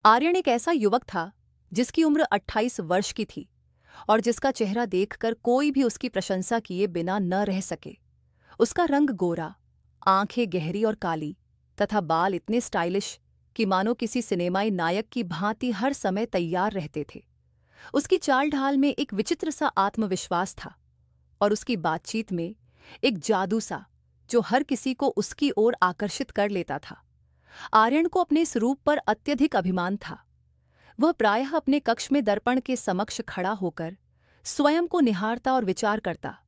आर्यन एक ऐसा युवक था जिसकी उम्र 28 वर्ष की थी और जिसका चेहरा देखकर कोई भी उसकी प्रशंसा किए बिना न रह सके। उसका रंग गोरा, आंखें गहरी और काली तथा बाल इतने स्टाइलिश कि मानो किसी सिनेमाई नायक की भांति हर समय तैयार रहते थे। उसकी चाल ढाल में एक विचित्र सा आत्मविश्वास था और उसकी बातचीत में एक जादू सा जो हर किसी को उसकी ओर आकर्षित कर लेता था। आर्यन को अपने इस रूप पर अत्यधिक अभिमान था। वह प्रायः अपने कक्ष में दर्पण के समक्ष खड़ा होकर स्वयं को निहारता और विचार करता,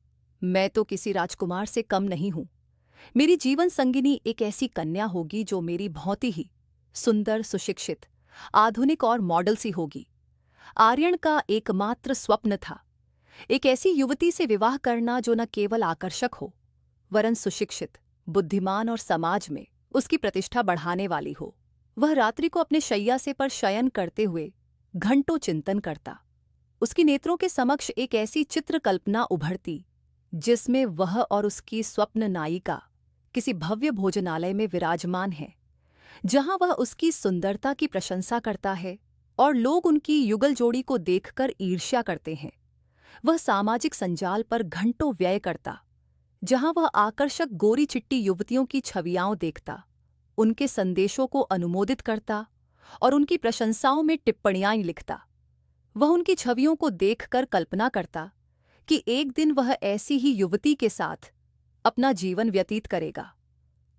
मैं तो किसी राजकुमार से कम नहीं हूं। मेरी जीवन संगिनी एक ऐसी कन्या होगी जो मेरी भांति ही सुंदर, सुशिक्षित, आधुनिक और मॉडल सी होगी। आर्यन का एकमात्र स्वप्न था एक ऐसी युवती से विवाह करना जो न केवल आकर्षक हो वरन सुशिक्षित, बुद्धिमान और समाज में उसकी प्रतिष्ठा बढ़ाने वाली हो। वह रात्रि को अपने शैया से पर शयन करते हुए घंटों चिंतन करता। उसकी नेत्रों के समक्ष एक ऐसी चित्रकल्पना उभरती जिसमें वह और उसकी स्वप्न नायिका किसी भव्य भोजनालय में विराजमान है, जहां वह उसकी सुंदरता की प्रशंसा करता है और लोग उनकी युगल जोड़ी को देखकर ईर्ष्या करते हैं। वह सामाजिक संजाल पर घंटों व्यय करता, जहां वह आकर्षक गोरी चिट्टी युवतियों की छवियां देखता, उनके संदेशों को अनुमोदित करता और उनकी प्रशंसाओं में टिप्पणियां लिखता। वह उनकी छवियों को देखकर कल्पना करता कि एक दिन वह ऐसी ही युवती के साथ अपना जीवन व्यतीत करेगा।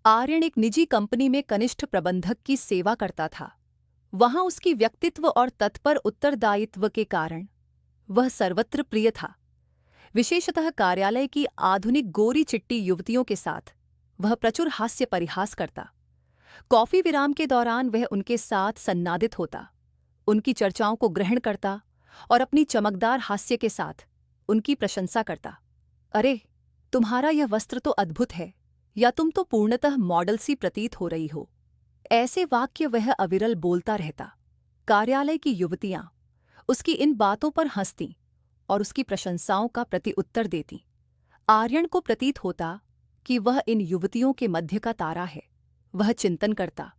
आर्यन एक निजी कंपनी में कनिष्ठ प्रबंधक की सेवा करता था। वहां उसकी व्यक्तित्व और तत्पर उत्तरदायित्व के कारण वह सर्वत्र प्रिय था। विशेषतः कार्यालय की आधुनिक गोरी चिट्टी युवतियों के साथ वह प्रचुर हास्य परिहास करता। कॉफी विराम के दौरान वह उनके साथ सन्नादित होता, उनकी चर्चाओं को ग्रहण करता और अपनी चमकदार हास्य के साथ उनकी प्रशंसा करता। अरे, तुम्हारा यह वस्त्र तो अद्भुत है, या तुम तो पूर्णतः मॉडल सी प्रतीत हो रही हो। ऐसे वाक्य वह अविरल बोलता रहता। कार्यालय की युवतियां उसकी इन बातों पर हंसतीं और उसकी प्रशंसाओं का प्रतिउत्तर देतीं। आर्यन को प्रतीत होता कि वह इन युवतियों के मध्य का तारा है। वह चिंतन करता,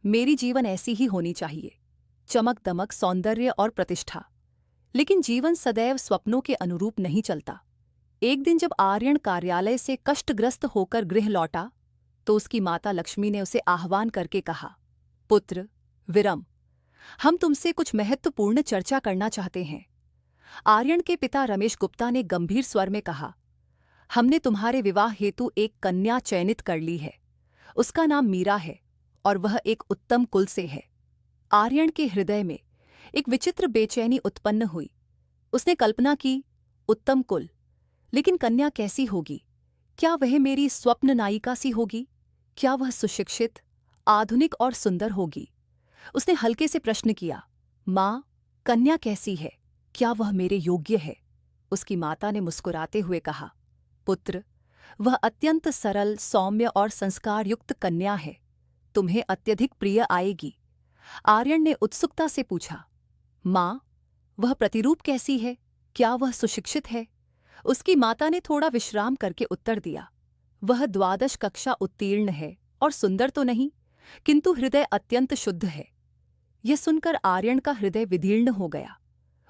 मेरी जीवन ऐसी ही होनी चाहिए, चमक दमक, सौंदर्य और प्रतिष्ठा। लेकिन जीवन सदैव स्वप्नों के अनुरूप नहीं चलता। एक दिन जब आर्यन कार्यालय से कष्टग्रस्त होकर गृह लौटा तो उसकी माता लक्ष्मी ने उसे आह्वान करके कहा, पुत्र विरम, हम तुमसे कुछ महत्वपूर्ण चर्चा करना चाहते हैं। आर्यन के पिता रमेश गुप्ता ने गंभीर स्वर में कहा, हमने तुम्हारे विवाह हेतु एक कन्या चयनित कर ली है। उसका नाम मीरा है और वह एक उत्तम कुल से है। आर्यन के हृदय में एक विचित्र बेचैनी उत्पन्न हुई। उसने कल्पना की, उत्तम कुल, लेकिन कन्या कैसी होगी? क्या वह मेरी स्वप्न नायिका सी होगी? क्या वह सुशिक्षित, आधुनिक और सुंदर होगी? उसने हल्के से प्रश्न किया, माँ, कन्या कैसी है? क्या वह मेरे योग्य है? उसकी माता ने मुस्कुराते हुए कहा, पुत्र, वह अत्यंत सरल, सौम्य और संस्कारयुक्त कन्या है। तुम्हें अत्यधिक प्रिय आएगी। आर्यन ने उत्सुकता से पूछा, माँ, वह प्रतिरूप कैसी है? क्या वह सुशिक्षित है? उसकी माता ने थोड़ा विश्राम करके उत्तर दिया, वह 12वीं कक्षा उत्तीर्ण है और सुंदर तो नहीं, किंतु हृदय अत्यंत शुद्ध है। यह सुनकर आर्यन का हृदय विदीर्ण हो गया।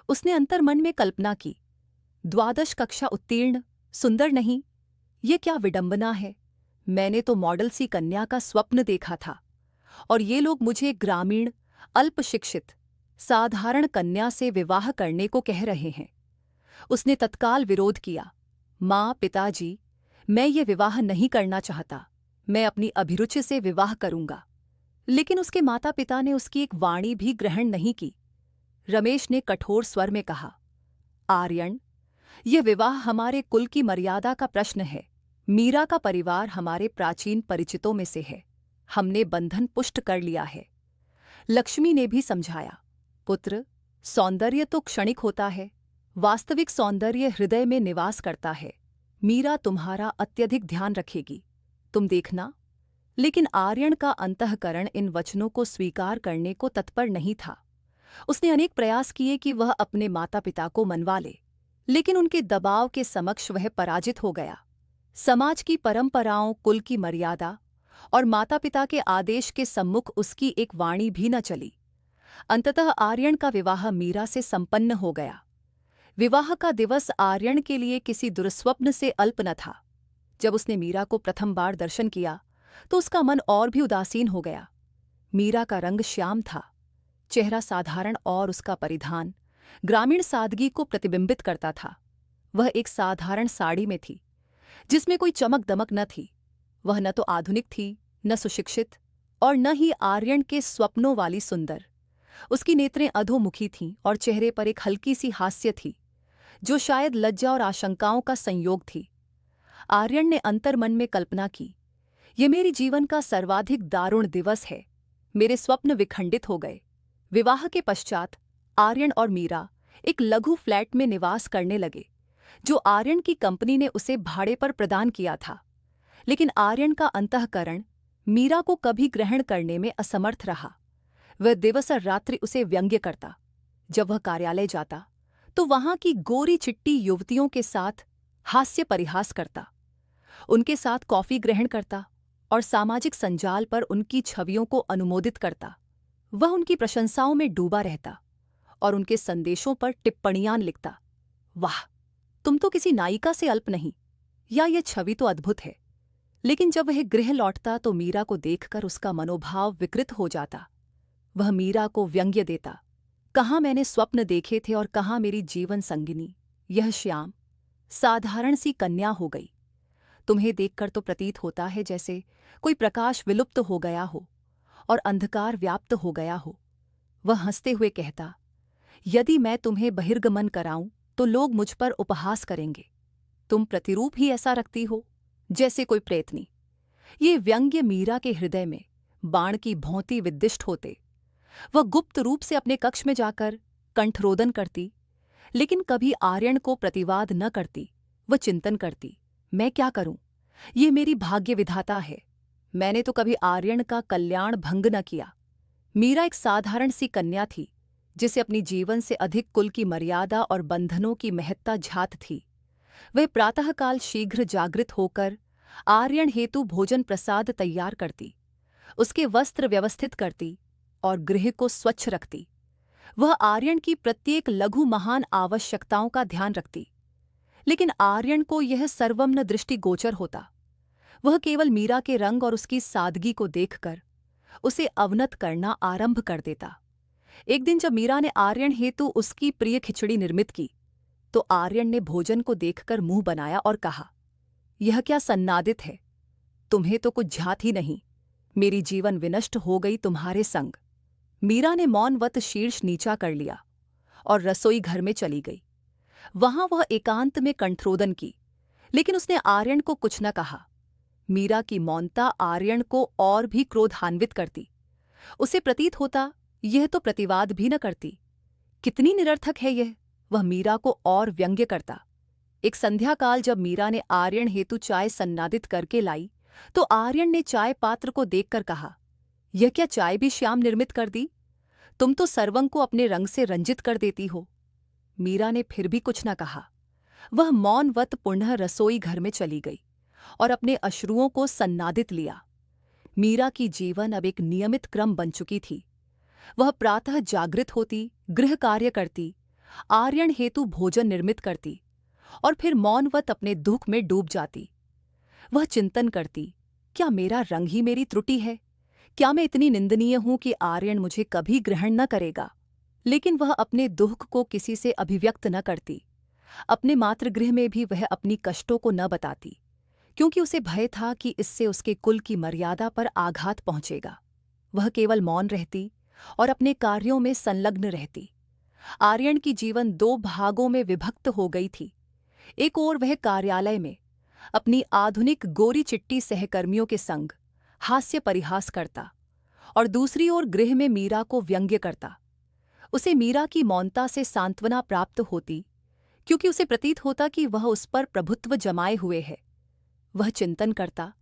उसने अंतर्मन में कल्पना की, 12वीं कक्षा उत्तीर्ण, सुंदर नहीं, ये क्या विडंबना है। मैंने तो मॉडल सी कन्या का स्वप्न देखा था और ये लोग मुझे ग्रामीण, अल्पशिक्षित, साधारण कन्या से विवाह करने को कह रहे हैं। उसने तत्काल विरोध किया, माँ, पिताजी, मैं ये विवाह नहीं करना चाहता। मैं अपनी अभिरुचि से विवाह करूंगा। लेकिन उसके माता पिता ने उसकी एक वाणी भी ग्रहण नहीं की। रमेश ने कठोर स्वर में कहा, आर्यन, यह विवाह हमारे कुल की मर्यादा का प्रश्न है। मीरा का परिवार हमारे प्राचीन परिचितों में से है। हमने बंधन पुष्ट कर लिया है। लक्ष्मी ने भी समझाया, पुत्र, सौंदर्य तो क्षणिक होता है, वास्तविक सौंदर्य हृदय में निवास करता है। मीरा तुम्हारा अत्यधिक ध्यान रखेगी, तुम देखना। लेकिन आर्यन का अंतःकरण इन वचनों को स्वीकार करने को तत्पर नहीं था। उसने अनेक प्रयास किए कि वह अपने माता पिता को मनवा ले, लेकिन उनके दबाव के समक्ष वह पराजित हो गया। समाज की परंपराओं, कुल की मर्यादा और माता पिता के आदेश के सम्मुख उसकी एक वाणी भी न चली। अंततः आर्यन का विवाह मीरा से संपन्न हो गया। विवाह का दिवस आर्यन के लिए किसी दुर्स्वप्न से अल्प न था। जब उसने मीरा को प्रथम बार दर्शन किया तो उसका मन और भी उदासीन हो गया। मीरा का रंग श्याम था, चेहरा साधारण और उसका परिधान ग्रामीण सादगी को प्रतिबिंबित करता था। वह एक साधारण साड़ी में थी जिसमें कोई चमक दमक न थी। वह न तो आधुनिक थी, न सुशिक्षित, और न ही आर्यन के स्वप्नों वाली सुंदर। उसकी नेत्रें अधोमुखी थीं और चेहरे पर एक हल्की सी हास्य थी जो शायद लज्जा और आशंकाओं का संयोग थी। आर्यन ने अंतर्मन में कल्पना की, ये मेरे जीवन का सर्वाधिक दारुण दिवस है। मेरे स्वप्न विखंडित हो गए। विवाह के पश्चात आर्यन और मीरा एक लघु फ्लैट में निवास करने लगे जो आर्यन की कंपनी ने उसे भाड़े पर प्रदान किया था। लेकिन आर्यन का अंतःकरण मीरा को कभी ग्रहण करने में असमर्थ रहा। वह दिवस और रात्रि उसे व्यंग्य करता। जब वह कार्यालय जाता तो वहां की गोरी चिट्टी युवतियों के साथ हास्य परिहास करता, उनके साथ कॉफी ग्रहण करता और सामाजिक संजाल पर उनकी छवियों को अनुमोदित करता। वह उनकी प्रशंसाओं में डूबा रहता और उनके संदेशों पर टिप्पणियां लिखता। वाह, तुम तो किसी नायिका से अल्प नहीं, या यह छवि तो अद्भुत है। लेकिन जब वह गृह लौटता तो मीरा को देखकर उसका मनोभाव विकृत हो जाता। वह मीरा को व्यंग्य देता, कहाँ मैंने स्वप्न देखे थे और कहाँ मेरी जीवन संगिनी, यह श्याम साधारण सी कन्या हो गई। तुम्हें देखकर तो प्रतीत होता है जैसे कोई प्रकाश विलुप्त हो गया हो और अंधकार व्याप्त हो गया हो। वह हंसते हुए कहता, यदि मैं तुम्हें बहिर्गमन कराऊं तो लोग मुझ पर उपहास करेंगे। तुम प्रतिरूप ही ऐसा रखती हो जैसे कोई प्रेतनी। ये व्यंग्य मीरा के हृदय में बाण की भौंती विद्दिष्ट होते। वह गुप्त रूप से अपने कक्ष में जाकर कंठरोदन करती, लेकिन कभी आर्यन को प्रतिवाद न करती। वह चिंतन करती, मैं क्या करूं? ये मेरी भाग्य विधाता है। मैंने तो कभी आर्यन का कल्याण भंग न किया। मीरा एक साधारण सी कन्या थी जिसे अपनी जीवन से अधिक कुल की मर्यादा और बंधनों की महत्ता झात थी। वह प्रातःकाल शीघ्र जागृत होकर आर्यन हेतु भोजन प्रसाद तैयार करती, उसके वस्त्र व्यवस्थित करती और गृह को स्वच्छ रखती। वह आर्यन की प्रत्येक लघु महान आवश्यकताओं का ध्यान रखती। लेकिन आर्यन को यह सर्वम्न दृष्टिगोचर होता। वह केवल मीरा के रंग और उसकी सादगी को देखकर उसे अवनत करना आरंभ कर देता। एक दिन जब मीरा ने आर्यन हेतु उसकी प्रिय खिचड़ी निर्मित की तो आर्यन ने भोजन को देखकर मुंह बनाया और कहा, यह क्या सन्नादित है? तुम्हें तो कुछ झात ही नहीं। मेरी जीवन विनष्ट हो गई तुम्हारे संग। मीरा ने मौनवत शीर्ष नीचा कर लिया और रसोई घर में चली गई। वहां वह एकांत में कंठरोदन की, लेकिन उसने आर्यन को कुछ न कहा। मीरा की मौनता आर्यन को और भी क्रोधान्वित करती। उसे प्रतीत होता यह तो प्रतिवाद भी न करती। कितनी निरर्थक है यह, वह मीरा को और व्यंग्य करता। एक संध्याकाल जब मीरा ने आर्यन हेतु चाय सन्नादित करके लाई तो आर्यन ने चाय पात्र को देखकर कहा, यह क्या चाय भी श्याम निर्मित कर दी? तुम तो सर्वं को अपने रंग से रंजित कर देती हो। मीरा ने फिर भी कुछ न कहा। वह मौनवत पुनः रसोई घर में चली गई और अपने अश्रुओं को सन्नादित लिया। मीरा की जीवन अब एक नियमित क्रम बन चुकी थी। वह प्रातः जागृत होती, गृह कार्य करती, आर्यन हेतु भोजन निर्मित करती और फिर मौनवत अपने दुख में डूब जाती। वह चिंतन करती, क्या मेरा रंग ही मेरी त्रुटि है? क्या मैं इतनी निंदनीय हूं कि आर्यन मुझे कभी ग्रहण न करेगा? लेकिन वह अपने दुख को किसी से अभिव्यक्त न करती। अपने मातृगृह में भी वह अपनी कष्टों को न बताती, क्योंकि उसे भय था कि इससे उसके कुल की मर्यादा पर आघात पहुंचेगा। वह केवल मौन रहती और अपने कार्यों में संलग्न रहती। आर्यन की जीवन दो भागों में विभक्त हो गई थी। एक ओर वह कार्यालय में अपनी आधुनिक गोरी चिट्टी सहकर्मियों के संग हास्य परिहास करता और दूसरी ओर गृह में मीरा को व्यंग्य करता। उसे मीरा की मौनता से सांत्वना प्राप्त होती, क्योंकि उसे प्रतीत होता कि वह उस पर प्रभुत्व जमाए हुए है। वह चिंतन करता,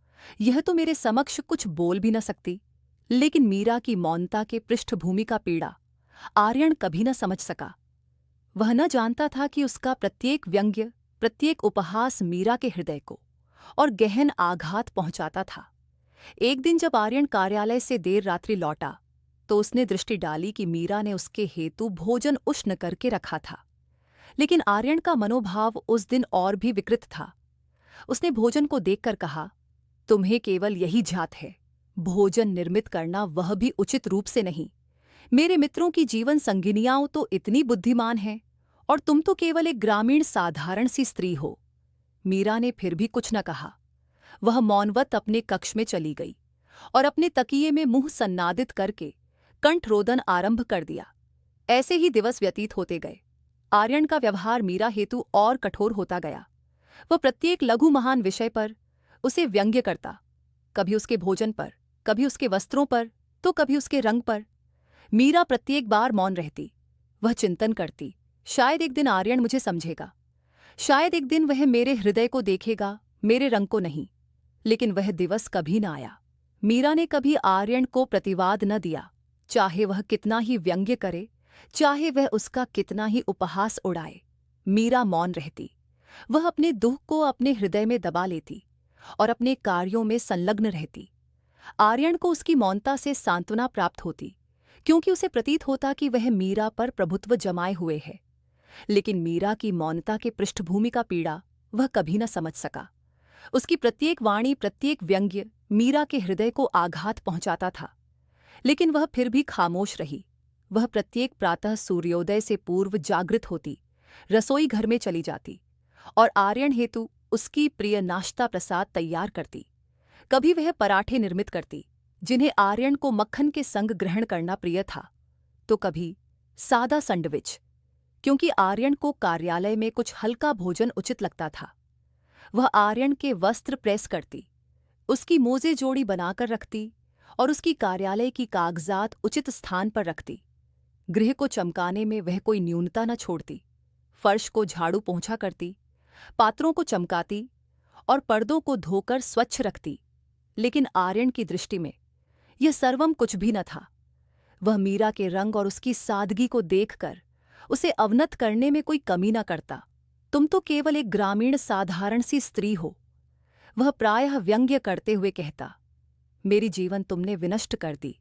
यह तो मेरे समक्ष कुछ बोल भी न सकती। लेकिन मीरा की मौनता के पृष्ठभूमि का पीड़ा आर्यन कभी न समझ सका। वह न जानता था कि उसका प्रत्येक व्यंग्य, प्रत्येक उपहास मीरा के हृदय को और गहन आघात पहुंचाता था। एक दिन जब आर्यन कार्यालय से देर रात्रि लौटा तो उसने दृष्टि डाली कि मीरा ने उसके हेतु भोजन उष्ण करके रखा था। लेकिन आर्यन का मनोभाव उस दिन और भी विकृत था। उसने भोजन को देखकर कहा, तुम्हें केवल यही जात है, भोजन निर्मित करना, वह भी उचित रूप से नहीं। मेरे मित्रों की जीवन संगिनियाओं तो इतनी बुद्धिमान हैं, और तुम तो केवल एक ग्रामीण साधारण सी स्त्री हो। मीरा ने फिर भी कुछ न कहा। वह मौनवत अपने कक्ष में चली गई और अपने तकिए में मुंह सन्नादित करके कंठरोदन आरंभ कर दिया। ऐसे ही दिवस व्यतीत होते गए। आर्यन का व्यवहार मीरा हेतु और कठोर होता गया। वह प्रत्येक लघु महान विषय पर उसे व्यंग्य करता, कभी उसके भोजन पर, कभी उसके वस्त्रों पर, तो कभी उसके रंग पर। मीरा प्रत्येक बार मौन रहती। वह चिंतन करती, शायद एक दिन आर्यन मुझे समझेगा, शायद एक दिन वह मेरे हृदय को देखेगा, मेरे रंग को नहीं। लेकिन वह दिवस कभी न आया। मीरा ने कभी आर्यन को प्रतिवाद न दिया, चाहे वह कितना ही व्यंग्य करे, चाहे वह उसका कितना ही उपहास उड़ाए। मीरा मौन रहती। वह अपने दुख को अपने हृदय में दबा लेती और अपने कार्यों में संलग्न रहती। आर्यन को उसकी मौनता से सांत्वना प्राप्त होती, क्योंकि उसे प्रतीत होता कि वह मीरा पर प्रभुत्व जमाए हुए है। लेकिन मीरा की मौनता के पृष्ठभूमि का पीड़ा वह कभी न समझ सका। उसकी प्रत्येक वाणी, प्रत्येक व्यंग्य मीरा के हृदय को आघात पहुंचाता था। लेकिन वह फिर भी खामोश रही। वह प्रत्येक प्रातः सूर्योदय से पूर्व जागृत होती, रसोई घर में चली जाती और आर्यन हेतु उसकी प्रिय नाश्ता प्रसाद तैयार करती। कभी वह पराठे निर्मित करती, जिन्हें आर्यन को मक्खन के संग ग्रहण करना प्रिय था, तो कभी सादा सैंडविच, क्योंकि आर्यन को कार्यालय में कुछ हल्का भोजन उचित लगता था। वह आर्यन के वस्त्र प्रेस करती, उसकी मोजे जोड़ी बनाकर रखती और उसकी कार्यालय की कागजात उचित स्थान पर रखती। गृह को चमकाने में वह कोई न्यूनता न छोड़ती। फर्श को झाड़ू पोंछा करती, पात्रों को चमकाती और पर्दों को धोकर स्वच्छ रखती। लेकिन आर्यन की दृष्टि में यह सर्वम कुछ भी न था। वह मीरा के रंग और उसकी सादगी को देखकर उसे अवनत करने में कोई कमी न करता। तुम तो केवल एक ग्रामीण साधारण सी स्त्री हो, वह प्रायः व्यंग्य करते हुए कहता। मेरी जीवन तुमने विनष्ट कर दी।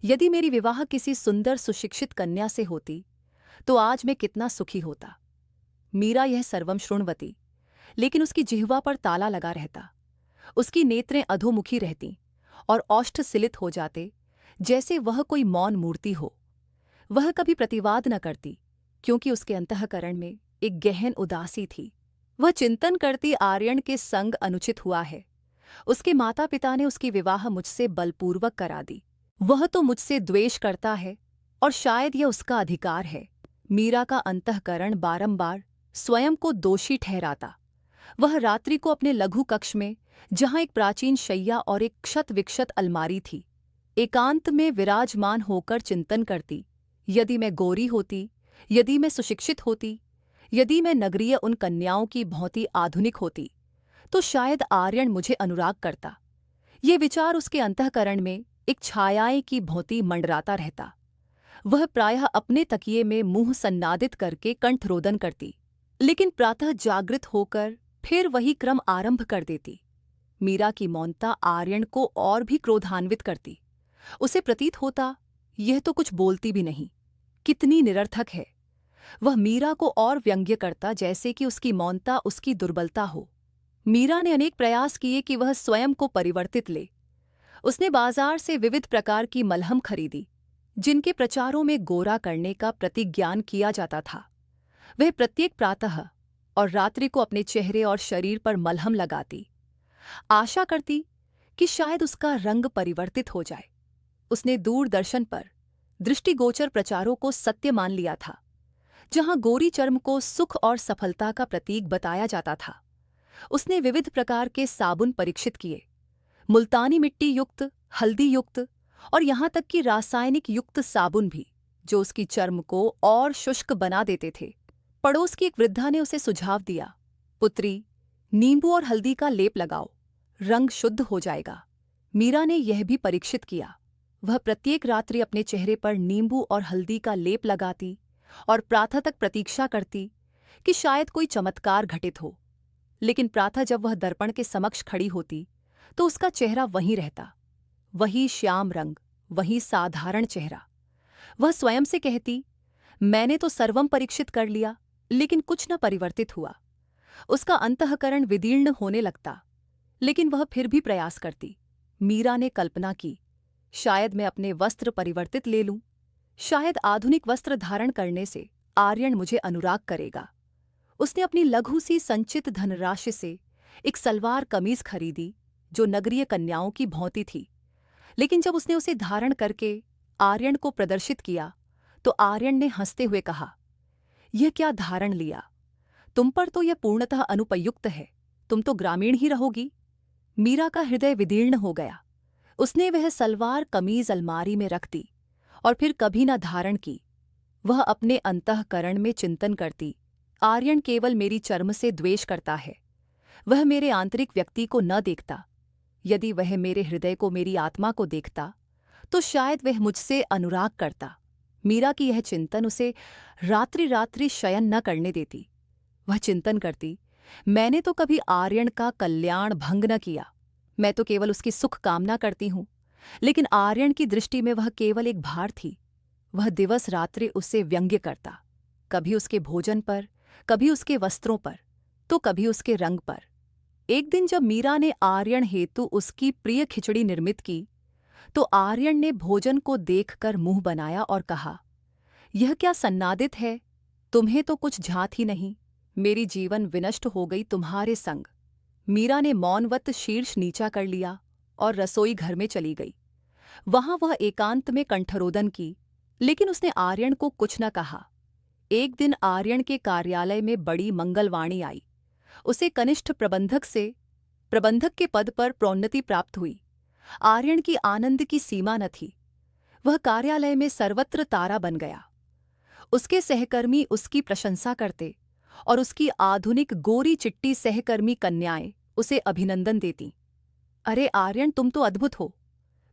यदि मेरी विवाह किसी सुंदर सुशिक्षित कन्या से होती तो आज मैं कितना सुखी होता। मीरा यह सर्वम शृण्वती, लेकिन उसकी जिह्वा पर ताला लगा रहता। उसकी नेत्रें अधोमुखी रहतीं और ओष्ठ सिलित हो जाते, जैसे वह कोई मौन मूर्ति हो। वह कभी प्रतिवाद न करती, क्योंकि उसके अंतःकरण में एक गहन उदासी थी। वह चिंतन करती, आर्यन के संग अनुचित हुआ है। उसके माता पिता ने उसकी विवाह मुझसे बलपूर्वक करा दी। वह तो मुझसे द्वेष करता है और शायद यह उसका अधिकार है। मीरा का अंतःकरण बारंबार स्वयं को दोषी ठहराता। वह रात्रि को अपने लघु कक्ष में, जहां एक प्राचीन शैया और एक क्षत विक्षत अलमारी थी, एकांत में विराजमान होकर चिंतन करती। यदि मैं गोरी होती, यदि मैं सुशिक्षित होती, यदि मैं नगरीय उन कन्याओं की भांति आधुनिक होती, तो शायद आर्यन मुझे अनुराग करता। ये विचार उसके अंतःकरण में एक छायाएं की भांति मंडराता रहता। वह प्रायः अपने तकिए में मुंह सन्नादित करके कंठरोदन करती, लेकिन प्रातः जागृत होकर फिर वही क्रम आरंभ कर देती। मीरा की मौनता आर्यन को और भी क्रोधान्वित करती। उसे प्रतीत होता, यह तो कुछ बोलती भी नहीं, कितनी निरर्थक है। वह मीरा को और व्यंग्य करता, जैसे कि उसकी मौनता उसकी दुर्बलता हो। मीरा ने अनेक प्रयास किए कि वह स्वयं को परिवर्तित ले। उसने बाजार से विविध प्रकार की मलहम खरीदी, जिनके प्रचारों में गोरा करने का प्रतिज्ञान किया जाता था। वह प्रत्येक प्रातः और रात्रि को अपने चेहरे और शरीर पर मलहम लगाती, आशा करती कि शायद उसका रंग परिवर्तित हो जाए। उसने दूरदर्शन पर दृष्टिगोचर प्रचारों को सत्य मान लिया था, जहां गोरी चर्म को सुख और सफलता का प्रतीक बताया जाता था। उसने विविध प्रकार के साबुन परीक्षित किए, मुल्तानी मिट्टी युक्त, हल्दी युक्त और यहाँ तक कि रासायनिक युक्त साबुन भी, जो उसकी चर्म को और शुष्क बना देते थे। पड़ोस की एक वृद्धा ने उसे सुझाव दिया, पुत्री, नींबू और हल्दी का लेप लगाओ, रंग शुद्ध हो जाएगा। मीरा ने यह भी परीक्षित किया। वह प्रत्येक रात्रि अपने चेहरे पर नींबू और हल्दी का लेप लगाती और प्रातः तक प्रतीक्षा करती कि शायद कोई चमत्कार घटित हो। लेकिन प्रातः जब वह दर्पण के समक्ष खड़ी होती तो उसका चेहरा वहीं रहता, वही श्याम रंग, वहीं साधारण चेहरा। वह स्वयं से कहती, मैंने तो सर्वम परीक्षित कर लिया, लेकिन कुछ न परिवर्तित हुआ। उसका अंतःकरण विदीर्ण होने लगता, लेकिन वह फिर भी प्रयास करती। मीरा ने कल्पना की, शायद मैं अपने वस्त्र परिवर्तित ले लूं। शायद आधुनिक वस्त्र धारण करने से आर्यन मुझे अनुराग करेगा। उसने अपनी लघु सी संचित धनराशि से एक सलवार कमीज खरीदी जो नगरीय कन्याओं की भौंती थी। लेकिन जब उसने उसे धारण करके आर्यन को प्रदर्शित किया तो आर्यन ने हंसते हुए कहा, यह क्या धारण लिया? तुम पर तो यह पूर्णतः अनुपयुक्त है। तुम तो ग्रामीण ही रहोगी। मीरा का हृदय विदीर्ण हो गया। उसने वह सलवार कमीज अलमारी में रख दी और फिर कभी न धारण की। वह अपने अंतःकरण में चिंतन करती, आर्यन केवल मेरी चर्म से द्वेष करता है। वह मेरे आंतरिक व्यक्ति को न देखता। यदि वह मेरे हृदय को, मेरी आत्मा को देखता तो शायद वह मुझसे अनुराग करता। मीरा की यह चिंतन उसे रात्रि रात्रि शयन न करने देती। वह चिंतन करती, मैंने तो कभी आर्यन का कल्याण भंग न किया। मैं तो केवल उसकी सुख कामना करती हूँ। लेकिन आर्यन की दृष्टि में वह केवल एक भार थी। वह दिवस रात्रि उससे व्यंग्य करता, कभी उसके भोजन पर, कभी उसके वस्त्रों पर, तो कभी उसके रंग पर। एक दिन जब मीरा ने आर्यन हेतु उसकी प्रिय खिचड़ी निर्मित की तो आर्यन ने भोजन को देखकर मुंह बनाया और कहा, यह क्या सन्नादित है? तुम्हें तो कुछ झात ही नहीं। मेरी जीवन विनष्ट हो गई तुम्हारे संग। मीरा ने मौनवत शीर्ष नीचा कर लिया और रसोई घर में चली गई। वहां वह एकांत में कंठरोदन की, लेकिन उसने आर्यन को कुछ न कहा। एक दिन आर्यन के कार्यालय में बड़ी मंगलवाणी आई। उसे कनिष्ठ प्रबंधक से प्रबंधक के पद पर प्रोन्नति प्राप्त हुई। आर्यन की आनंद की सीमा न थी। वह कार्यालय में सर्वत्र तारा बन गया। उसके सहकर्मी उसकी प्रशंसा करते और उसकी आधुनिक गोरी चिट्टी सहकर्मी कन्याएं उसे अभिनंदन देती। अरे आर्यन, तुम तो अद्भुत हो।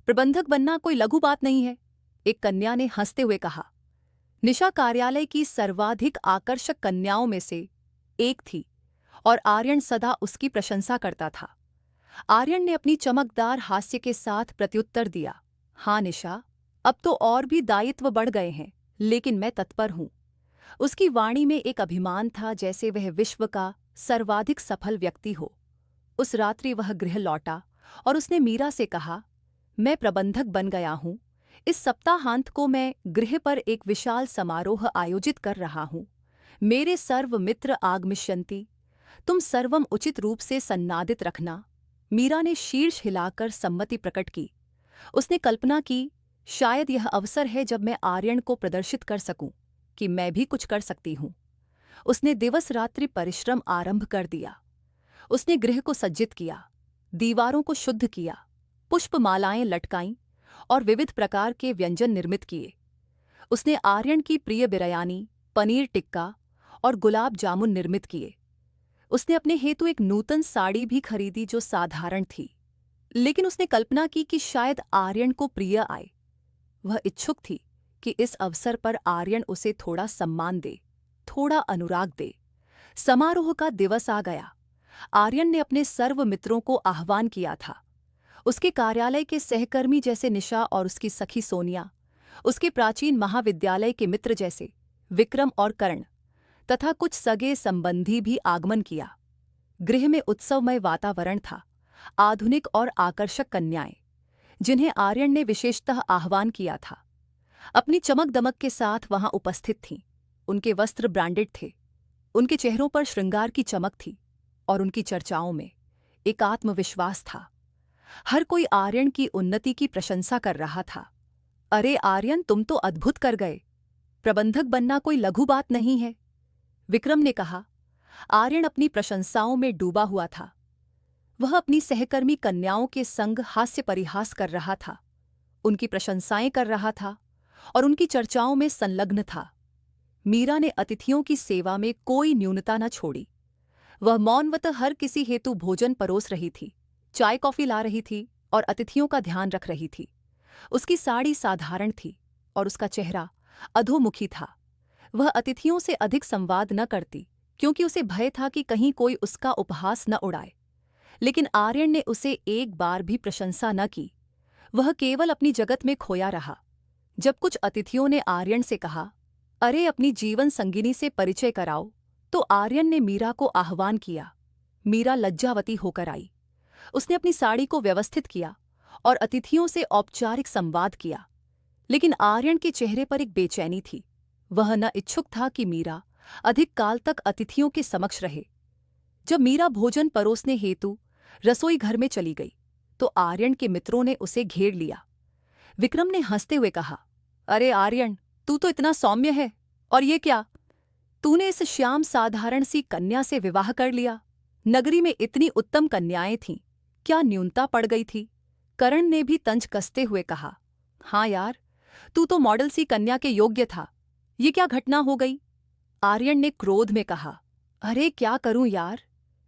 प्रबंधक बनना कोई लघु बात नहीं है, एक कन्या ने हंसते हुए कहा। निशा कार्यालय की सर्वाधिक आकर्षक कन्याओं में से एक थी और आर्यन सदा उसकी प्रशंसा करता था। आर्यन ने अपनी चमकदार हास्य के साथ प्रत्युत्तर दिया, हाँ निशा, अब तो और भी दायित्व बढ़ गए हैं, लेकिन मैं तत्पर हूं। उसकी वाणी में एक अभिमान था, जैसे वह विश्व का सर्वाधिक सफल व्यक्ति हो। उस रात्रि वह गृह लौटा और उसने मीरा से कहा, मैं प्रबंधक बन गया हूं। इस सप्ताहांत को मैं गृह पर एक विशाल समारोह आयोजित कर रहा हूं। मेरे सर्व मित्र आगमिष्यन्ति। तुम सर्वम उचित रूप से सन्नादित रखना। मीरा ने शीर्ष हिलाकर सम्मति प्रकट की। उसने कल्पना की, शायद यह अवसर है जब मैं आर्यन को प्रदर्शित कर सकूं कि मैं भी कुछ कर सकती हूं। उसने दिवस रात्रि परिश्रम आरंभ कर दिया। उसने गृह को सज्जित किया, दीवारों को शुद्ध किया, पुष्पमालाएं लटकाईं और विविध प्रकार के व्यंजन निर्मित किए। उसने आर्यन की प्रिय बिरयानी, पनीर टिक्का और गुलाब जामुन निर्मित किए। उसने अपने हेतु एक नूतन साड़ी भी खरीदी जो साधारण थी, लेकिन उसने कल्पना की कि शायद आर्यन को प्रिय आए। वह इच्छुक थी कि इस अवसर पर आर्यन उसे थोड़ा सम्मान दे, थोड़ा अनुराग दे। समारोह का दिवस आ गया। आर्यन ने अपने सर्व मित्रों को आह्वान किया था। उसके कार्यालय के सहकर्मी जैसे निशा और उसकी सखी सोनिया, उसके प्राचीन महाविद्यालय के मित्र जैसे विक्रम और कर्ण तथा कुछ सगे संबंधी भी आगमन किया। गृह में उत्सवमय वातावरण था। आधुनिक और आकर्षक कन्याएं, जिन्हें आर्यन ने विशेषतः आह्वान किया था, अपनी चमक दमक के साथ वहां उपस्थित थीं। उनके वस्त्र ब्रांडेड थे, उनके चेहरों पर श्रृंगार की चमक थी और उनकी चर्चाओं में एक आत्मविश्वास था। हर कोई आर्यन की उन्नति की प्रशंसा कर रहा था। अरे आर्यन, तुम तो अद्भुत कर गए। प्रबंधक बनना कोई लघु बात नहीं है, विक्रम ने कहा। आर्यन अपनी प्रशंसाओं में डूबा हुआ था। वह अपनी सहकर्मी कन्याओं के संग हास्य परिहास कर रहा था, उनकी प्रशंसाएं कर रहा था और उनकी चर्चाओं में संलग्न था। मीरा ने अतिथियों की सेवा में कोई न्यूनता न छोड़ी। वह मौनवत हर किसी हेतु भोजन परोस रही थी, चाय कॉफी ला रही थी और अतिथियों का ध्यान रख रही थी। उसकी साड़ी साधारण थी और उसका चेहरा अधोमुखी था। वह अतिथियों से अधिक संवाद न करती, क्योंकि उसे भय था कि कहीं कोई उसका उपहास न उड़ाए। लेकिन आर्यन ने उसे एक बार भी प्रशंसा न की। वह केवल अपनी जगत में खोया रहा। जब कुछ अतिथियों ने आर्यन से कहा, अरे अपनी जीवन संगिनी से परिचय कराओ, तो आर्यन ने मीरा को आह्वान किया। मीरा लज्जावती होकर आई। उसने अपनी साड़ी को व्यवस्थित किया और अतिथियों से औपचारिक संवाद किया। लेकिन आर्यन के चेहरे पर एक बेचैनी थी। वह न इच्छुक था कि मीरा अधिक काल तक अतिथियों के समक्ष रहे। जब मीरा भोजन परोसने हेतु रसोई घर में चली गई तो आर्यन के मित्रों ने उसे घेर लिया। विक्रम ने हंसते हुए कहा, अरे आर्यन, तू तो इतना सौम्य है, और ये क्या, तूने इस श्याम साधारण सी कन्या से विवाह कर लिया? नगरी में इतनी उत्तम कन्याएं थीं, क्या न्यूनता पड़ गई थी? करण ने भी तंज कसते हुए कहा, हाँ यार, तू तो मॉडल सी कन्या के योग्य था। ये क्या घटना हो गई? आर्यन ने क्रोध में कहा, अरे क्या करूं यार,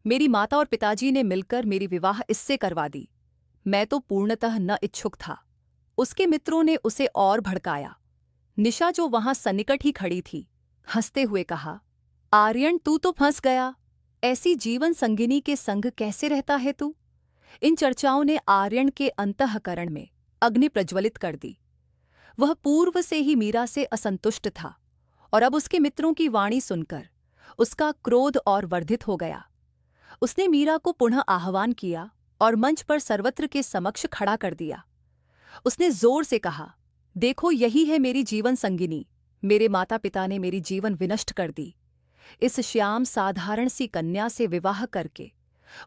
मेरी माता और पिताजी ने मिलकर मेरी विवाह इससे करवा दी। मैं तो पूर्णतः न इच्छुक था। उसके मित्रों ने उसे और भड़काया। निशा, जो वहां सन्निकट ही खड़ी थी, हंसते हुए कहा, आर्यन, तू तो फंस गया। ऐसी जीवन संगिनी के संग कैसे रहता है तू? इन चर्चाओं ने आर्यन के अंतःकरण में अग्नि प्रज्वलित कर दी। वह पूर्व से ही मीरा से असंतुष्ट था और अब उसके मित्रों की वाणी सुनकर उसका क्रोध और वर्धित हो गया। उसने मीरा को पुनः आह्वान किया और मंच पर सर्वत्र के समक्ष खड़ा कर दिया। उसने जोर से कहा, देखो, यही है मेरी जीवन संगिनी। मेरे माता पिता ने मेरी जीवन विनष्ट कर दी। इस श्याम साधारण सी कन्या से विवाह करके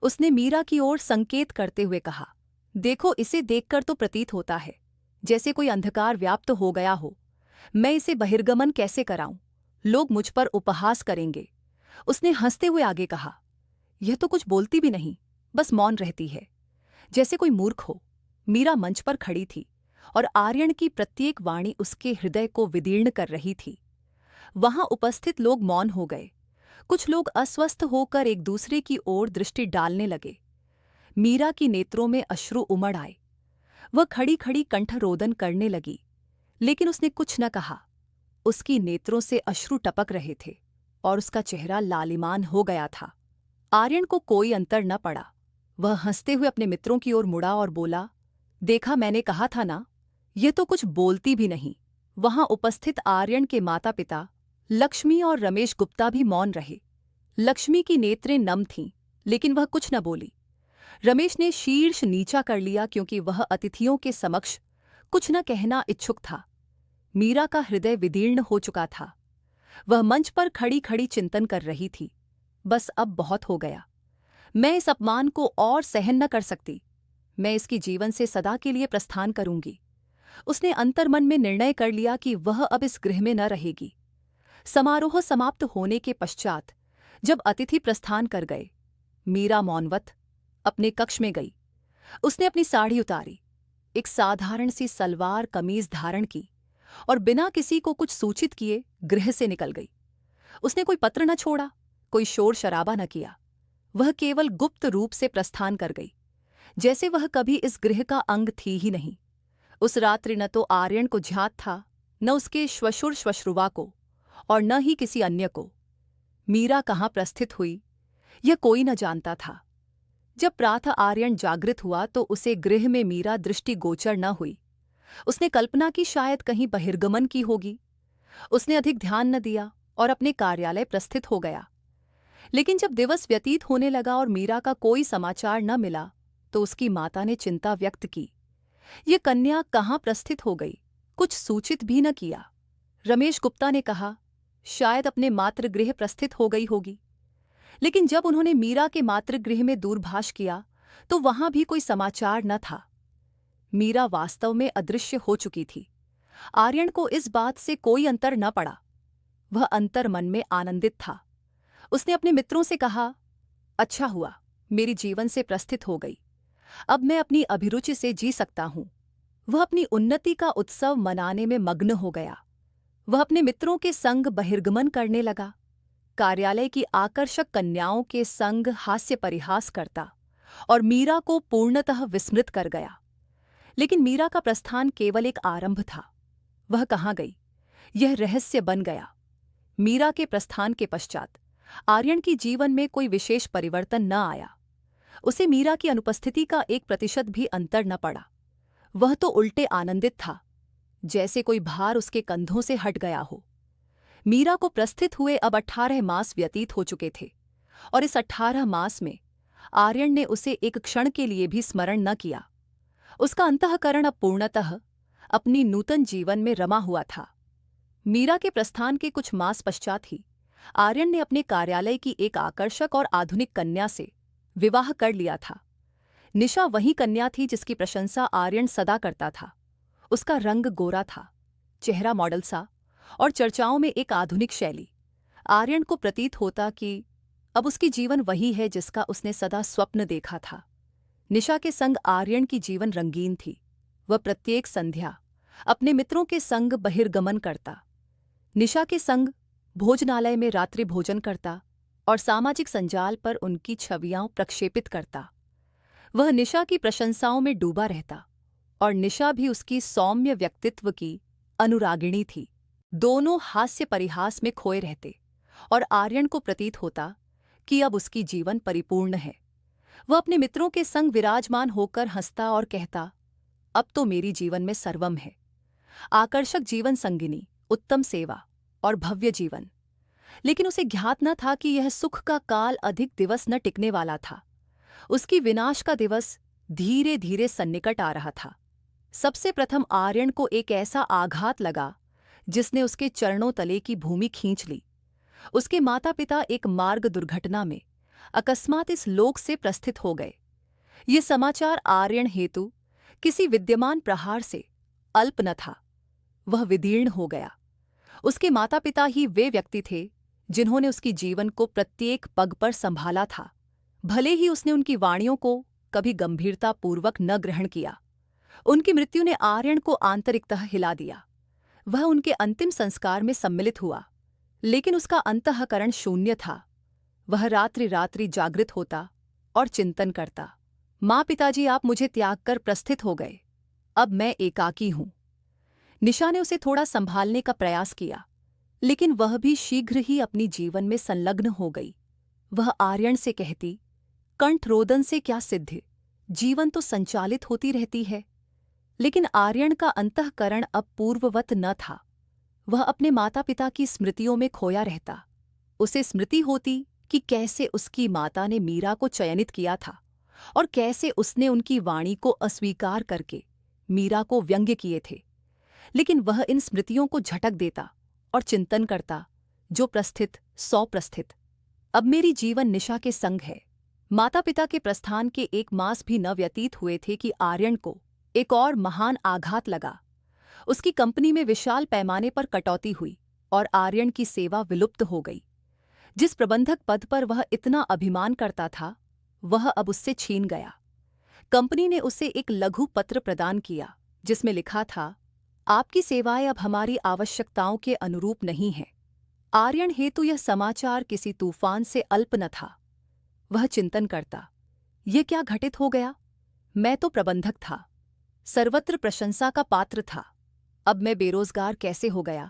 उसने मीरा की ओर संकेत करते हुए कहा, देखो, इसे देखकर तो प्रतीत होता है जैसे कोई अंधकार व्याप्त हो गया हो। मैं इसे बहिर्गमन कैसे कराऊं? लोग मुझ पर उपहास करेंगे। उसने हंसते हुए आगे कहा, यह तो कुछ बोलती भी नहीं, बस मौन रहती है, जैसे कोई मूर्ख हो। मीरा मंच पर खड़ी थी और आर्यन की प्रत्येक वाणी उसके हृदय को विदीर्ण कर रही थी। वहां उपस्थित लोग मौन हो गए। कुछ लोग अस्वस्थ होकर एक दूसरे की ओर दृष्टि डालने लगे। मीरा की नेत्रों में अश्रु उमड़ आए। वह खड़ी खड़ी कंठरोदन करने लगी, लेकिन उसने कुछ न कहा। उसकी नेत्रों से अश्रु टपक रहे थे और उसका चेहरा लालिमान हो गया था। आर्यन को कोई अंतर न पड़ा। वह हंसते हुए अपने मित्रों की ओर मुड़ा और बोला, देखा, मैंने कहा था ना, यह तो कुछ बोलती भी नहीं। वहां उपस्थित आर्यन के माता पिता लक्ष्मी और रमेश गुप्ता भी मौन रहे। लक्ष्मी की नेत्रें नम थीं, लेकिन वह कुछ न बोली। रमेश ने शीर्ष नीचा कर लिया क्योंकि वह अतिथियों के समक्ष कुछ न कहना इच्छुक था। मीरा का हृदय विदीर्ण हो चुका था। वह मंच पर खड़ी खड़ी चिंतन कर रही थी, बस अब बहुत हो गया। मैं इस अपमान को और सहन न कर सकती। मैं इसकी जीवन से सदा के लिए प्रस्थान करूंगी। उसने अंतर्मन में निर्णय कर लिया कि वह अब इस गृह में न रहेगी। समारोह समाप्त होने के पश्चात जब अतिथि प्रस्थान कर गए, मीरा मौनवत अपने कक्ष में गई। उसने अपनी साड़ी उतारी, एक साधारण सी सलवार कमीज धारण की और बिना किसी को कुछ सूचित किए गृह से निकल गई। उसने कोई पत्र न छोड़ा, कोई शोर शराबा न किया। वह केवल गुप्त रूप से प्रस्थान कर गई, जैसे वह कभी इस गृह का अंग थी ही नहीं। उस रात्रि न तो आर्यन को ज्ञात था, न उसके श्वशुर श्वश्रुवा को, और न ही किसी अन्य को। मीरा कहाँ प्रस्थित हुई, यह कोई न जानता था। जब प्रातः आर्यन जागृत हुआ तो उसे गृह में मीरा दृष्टिगोचर न हुई। उसने कल्पना की शायद कहीं बहिर्गमन की होगी। उसने अधिक ध्यान न दिया और अपने कार्यालय प्रस्थित हो गया। लेकिन जब दिवस व्यतीत होने लगा और मीरा का कोई समाचार न मिला तो उसकी माता ने चिंता व्यक्त की। ये कन्या कहाँ प्रस्थित हो गई, कुछ सूचित भी न किया। रमेश गुप्ता ने कहा, शायद अपने मातृगृह प्रस्थित हो गई होगी। लेकिन जब उन्होंने मीरा के मातृगृह में दूरभाष किया तो वहां भी कोई समाचार न था। मीरा वास्तव में अदृश्य हो चुकी थी। आर्यन को इस बात से कोई अंतर न पड़ा। वह अंतर्मन में आनंदित था। उसने अपने मित्रों से कहा, अच्छा हुआ मेरी जीवन से प्रस्थित हो गई। अब मैं अपनी अभिरुचि से जी सकता हूं। वह अपनी उन्नति का उत्सव मनाने में मग्न हो गया। वह अपने मित्रों के संग बहिर्गमन करने लगा। कार्यालय की आकर्षक कन्याओं के संग हास्य परिहास करता और मीरा को पूर्णतः विस्मृत कर गया। लेकिन मीरा का प्रस्थान केवल एक आरंभ था। वह कहाँ गई, यह रहस्य बन गया। मीरा के प्रस्थान के पश्चात आर्यन की जीवन में कोई विशेष परिवर्तन न आया। उसे मीरा की अनुपस्थिति का 1% भी अंतर न पड़ा। वह तो उल्टे आनंदित था, जैसे कोई भार उसके कंधों से हट गया हो। मीरा को प्रस्थित हुए अब 18 मास व्यतीत हो चुके थे, और इस 18 मास में आर्यन ने उसे एक क्षण के लिए भी स्मरण न किया। उसका अंतःकरण अब पूर्णतः अपनी नूतन जीवन में रमा हुआ था। मीरा के प्रस्थान के कुछ मास पश्चात ही आर्यन ने अपने कार्यालय की एक आकर्षक और आधुनिक कन्या से विवाह कर लिया था। निशा वही कन्या थी जिसकी प्रशंसा आर्यन सदा करता था। उसका रंग गोरा था, चेहरा मॉडल सा, और चर्चाओं में एक आधुनिक शैली। आर्यन को प्रतीत होता कि अब उसकी जीवन वही है जिसका उसने सदा स्वप्न देखा था। निशा के संग आर्यन की जीवन रंगीन थी। वह प्रत्येक संध्या अपने मित्रों के संग बहिर्गमन करता, निशा के संग भोजनालय में रात्रि भोजन करता और सामाजिक संजाल पर उनकी छवियां प्रक्षेपित करता। वह निशा की प्रशंसाओं में डूबा रहता और निशा भी उसकी सौम्य व्यक्तित्व की अनुरागिणी थी। दोनों हास्य परिहास में खोए रहते और आर्यन को प्रतीत होता कि अब उसकी जीवन परिपूर्ण है। वह अपने मित्रों के संग विराजमान होकर हंसता और कहता, अब तो मेरी जीवन में सर्वम है। आकर्षक जीवन संगिनी, उत्तम सेवा और भव्य जीवन। लेकिन उसे ज्ञात न था कि यह सुख का काल अधिक दिवस न टिकने वाला था। उसकी विनाश का दिवस धीरे धीरे सन्निकट आ रहा था। सबसे प्रथम आर्यन को एक ऐसा आघात लगा जिसने उसके चरणों तले की भूमि खींच ली। उसके माता पिता एक मार्ग दुर्घटना में अकस्मात इस लोक से प्रस्थित हो गए। ये समाचार आर्यन हेतु किसी विद्यमान प्रहार से अल्प न था। वह विदीर्ण हो गया। उसके माता पिता ही वे व्यक्ति थे जिन्होंने उसकी जीवन को प्रत्येक पग पर संभाला था। भले ही उसने उनकी वाणियों को कभी गंभीरतापूर्वक न ग्रहण किया, उनकी मृत्यु ने आर्यन को आंतरिकतः हिला दिया। वह उनके अंतिम संस्कार में सम्मिलित हुआ, लेकिन उसका अंतःकरण शून्य था। वह रात्रि रात्रि जागृत होता और चिंतन करता, माँ पिताजी आप मुझे त्याग कर प्रस्थित हो गए, अब मैं एकाकी हूँ। निशा ने उसे थोड़ा संभालने का प्रयास किया, लेकिन वह भी शीघ्र ही अपनी जीवन में संलग्न हो गई। वह आर्यन से कहती, कंठरोदन से क्या सिद्ध, जीवन तो संचालित होती रहती है। लेकिन आर्यन का अंतःकरण अब पूर्ववत न था। वह अपने माता पिता की स्मृतियों में खोया रहता। उसे स्मृति होती कि कैसे उसकी माता ने मीरा को चयनित किया था और कैसे उसने उनकी वाणी को अस्वीकार करके मीरा को व्यंग्य किए थे। लेकिन वह इन स्मृतियों को झटक देता और चिंतन करता, जो प्रस्थित सौ प्रस्थित। अब मेरी जीवन निशा के संग है। माता पिता के प्रस्थान के 1 मास भी न व्यतीत हुए थे कि आर्यन को एक और महान आघात लगा। उसकी कंपनी में विशाल पैमाने पर कटौती हुई और आर्यन की सेवा विलुप्त हो गई। जिस प्रबंधक पद पर वह इतना अभिमान करता था, वह अब उससे छीन गया। कंपनी ने उसे एक लघु पत्र प्रदान किया जिसमें लिखा था, आपकी सेवाएं अब हमारी आवश्यकताओं के अनुरूप नहीं हैं। आर्यन हेतु यह समाचार किसी तूफान से अल्प न था। वह चिंतन करता, ये क्या घटित हो गया? मैं तो प्रबंधक था, सर्वत्र प्रशंसा का पात्र था, अब मैं बेरोजगार कैसे हो गया?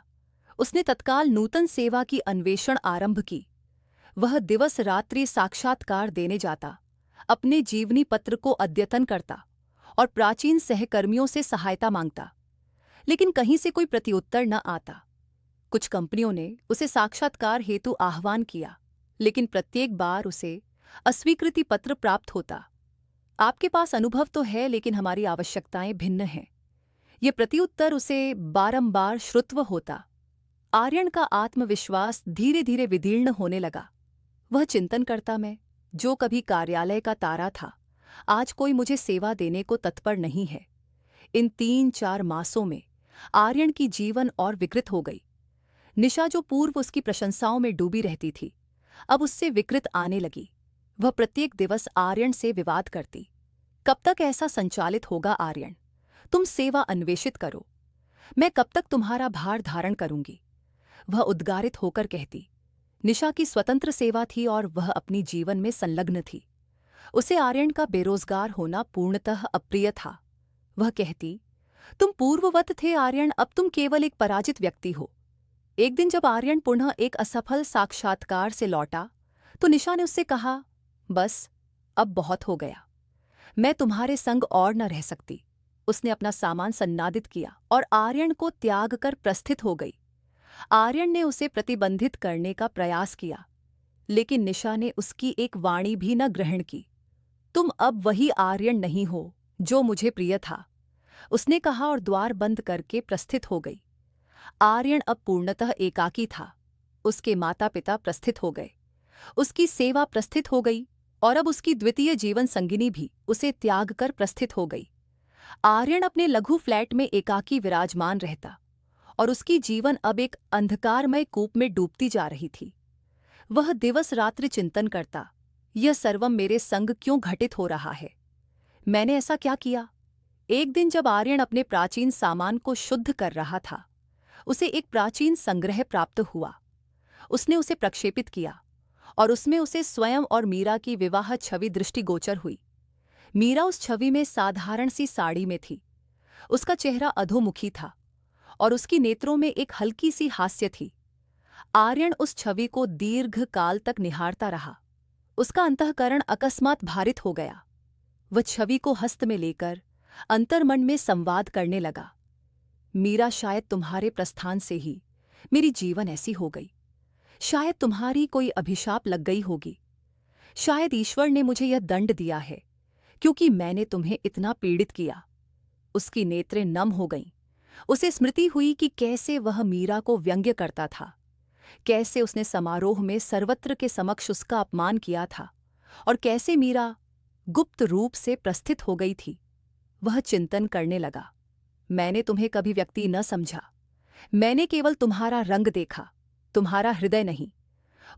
उसने तत्काल नूतन सेवा की अन्वेषण आरंभ की। वह दिवस रात्रि साक्षात्कार देने जाता, अपने जीवनी पत्र को अद्यतन करता और प्राचीन सहकर्मियों से सहायता मांगता, लेकिन कहीं से कोई प्रत्युत्तर न आता। कुछ कंपनियों ने उसे साक्षात्कार हेतु आह्वान किया, लेकिन प्रत्येक बार उसे अस्वीकृति पत्र प्राप्त होता। आपके पास अनुभव तो है, लेकिन हमारी आवश्यकताएं भिन्न हैं। ये प्रत्युत्तर उसे बारंबार श्रुत्व होता। आर्यन का आत्मविश्वास धीरे धीरे विदीर्ण होने लगा। वह चिंतन करता, मैं जो कभी कार्यालय का तारा था, आज कोई मुझे सेवा देने को तत्पर नहीं है। इन 3-4 मासों में आर्यन की जीवन और विकृत हो गई। निशा जो पूर्व उसकी प्रशंसाओं में डूबी रहती थी, अब उससे विकृत आने लगी। वह प्रत्येक दिवस आर्यन से विवाद करती, कब तक ऐसा संचालित होगा आर्यन? तुम सेवा अन्वेषित करो, मैं कब तक तुम्हारा भार धारण करूंगी? वह उद्गारित होकर कहती। निशा की स्वतंत्र सेवा थी और वह अपनी जीवन में संलग्न थी। उसे आर्यन का बेरोजगार होना पूर्णतः अप्रिय था। वह कहती, तुम पूर्ववत थे आर्यन, अब तुम केवल एक पराजित व्यक्ति हो। एक दिन जब आर्यन पुनः एक असफल साक्षात्कार से लौटा, तो निशा ने उससे कहा, बस अब बहुत हो गया, मैं तुम्हारे संग और न रह सकती। उसने अपना सामान सन्नादित किया और आर्यन को त्याग कर प्रस्थित हो गई। आर्यन ने उसे प्रतिबंधित करने का प्रयास किया, लेकिन निशा ने उसकी एक वाणी भी न ग्रहण की। तुम अब वही आर्यन नहीं हो जो मुझे प्रिय था, उसने कहा और द्वार बंद करके प्रस्थित हो गई। आर्यन अब पूर्णतः एकाकी था। उसके माता पिता प्रस्थित हो गए, उसकी सेवा प्रस्थित हो गई और अब उसकी द्वितीय जीवन संगिनी भी उसे त्याग कर प्रस्थित हो गई। आर्यन अपने लघु फ्लैट में एकाकी विराजमान रहता और उसकी जीवन अब एक अंधकारमय कूप में डूबती जा रही थी। वह दिवस रात्रि चिंतन करता, यह सर्वम मेरे संग क्यों घटित हो रहा है? मैंने ऐसा क्या किया? एक दिन जब आर्यन अपने प्राचीन सामान को शुद्ध कर रहा था, उसे एक प्राचीन संग्रह प्राप्त हुआ। उसने उसे प्रक्षेपित किया और उसमें उसे स्वयं और मीरा की विवाह छवि दृष्टिगोचर हुई। मीरा उस छवि में साधारण सी साड़ी में थी। उसका चेहरा अधोमुखी था और उसकी नेत्रों में एक हल्की सी हास्य थी। आर्यन उस छवि को दीर्घ काल तक निहारता रहा। उसका अंतःकरण अकस्मात भारित हो गया। वह छवि को हस्त में लेकर अंतर्मन में संवाद करने लगा। मीरा, शायद तुम्हारे प्रस्थान से ही मेरी जीवन ऐसी हो गई। शायद तुम्हारी कोई अभिशाप लग गई होगी। शायद ईश्वर ने मुझे यह दंड दिया है क्योंकि मैंने तुम्हें इतना पीड़ित किया। उसकी नेत्रें नम हो गईं। उसे स्मृति हुई कि कैसे वह मीरा को व्यंग्य करता था, कैसे उसने समारोह में सर्वत्र के समक्ष उसका अपमान किया था और कैसे मीरा गुप्त रूप से प्रस्थित हो गई थी। वह चिंतन करने लगा, मैंने तुम्हें कभी व्यक्ति न समझा। मैंने केवल तुम्हारा रंग देखा, तुम्हारा हृदय नहीं।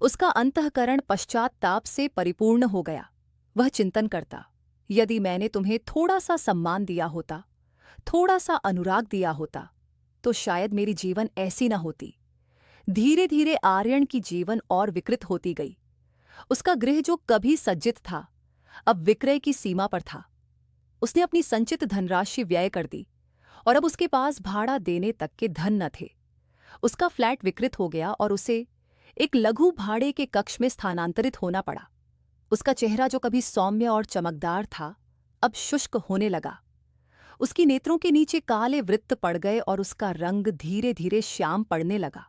उसका अंतःकरण पश्चात्ताप से परिपूर्ण हो गया। वह चिंतन करता, यदि मैंने तुम्हें थोड़ा सा सम्मान दिया होता, थोड़ा सा अनुराग दिया होता, तो शायद मेरी जीवन ऐसी न होती। धीरे धीरे आर्यन की जीवन और विकृत होती गई। उसका गृह जो कभी सज्जित था, अब विक्रय की सीमा पर था। उसने अपनी संचित धनराशि व्यय कर दी और अब उसके पास भाड़ा देने तक के धन न थे। उसका फ्लैट विकृत हो गया और उसे एक लघु भाड़े के कक्ष में स्थानांतरित होना पड़ा। उसका चेहरा जो कभी सौम्य और चमकदार था, अब शुष्क होने लगा। उसकी नेत्रों के नीचे काले वृत्त पड़ गए और उसका रंग धीरे धीरे श्याम पड़ने लगा।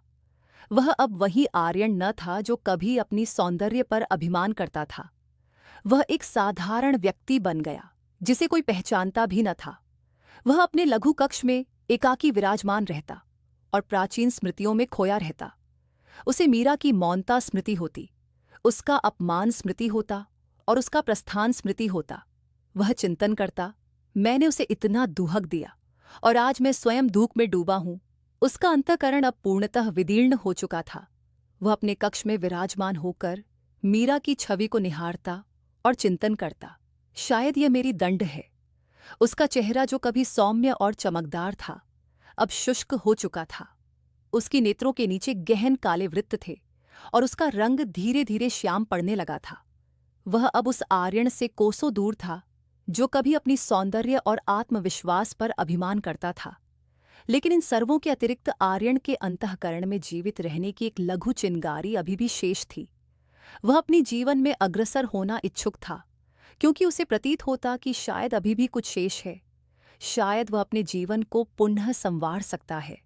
वह अब वही आर्यन न था जो कभी अपनी सौंदर्य पर अभिमान करता था। वह एक साधारण व्यक्ति बन गया जिसे कोई पहचानता भी न था। वह अपने लघु कक्ष में एकाकी विराजमान रहता और प्राचीन स्मृतियों में खोया रहता। उसे मीरा की मौनता स्मृति होती, उसका अपमान स्मृति होता और उसका प्रस्थान स्मृति होता। वह चिंतन करता, मैंने उसे इतना दुहक दिया और आज मैं स्वयं दुख में डूबा हूं। उसका अंतःकरण अब पूर्णतः विदीर्ण हो चुका था। वह अपने कक्ष में विराजमान होकर मीरा की छवि को निहारता और चिंतन करता, शायद यह मेरी दंड है। उसका चेहरा जो कभी सौम्य और चमकदार था, अब शुष्क हो चुका था। उसकी नेत्रों के नीचे गहन काले वृत्त थे और उसका रंग धीरे धीरे श्याम पड़ने लगा था। वह अब उस आर्यन से कोसों दूर था जो कभी अपनी सौंदर्य और आत्मविश्वास पर अभिमान करता था। लेकिन इन सर्वों के अतिरिक्त आर्यन के अंतःकरण में जीवित रहने की एक लघु चिंगारी अभी भी शेष थी। वह अपनी जीवन में अग्रसर होना इच्छुक था, क्योंकि उसे प्रतीत होता कि शायद अभी भी कुछ शेष है। शायद वह अपने जीवन को पुनः संवार सकता है।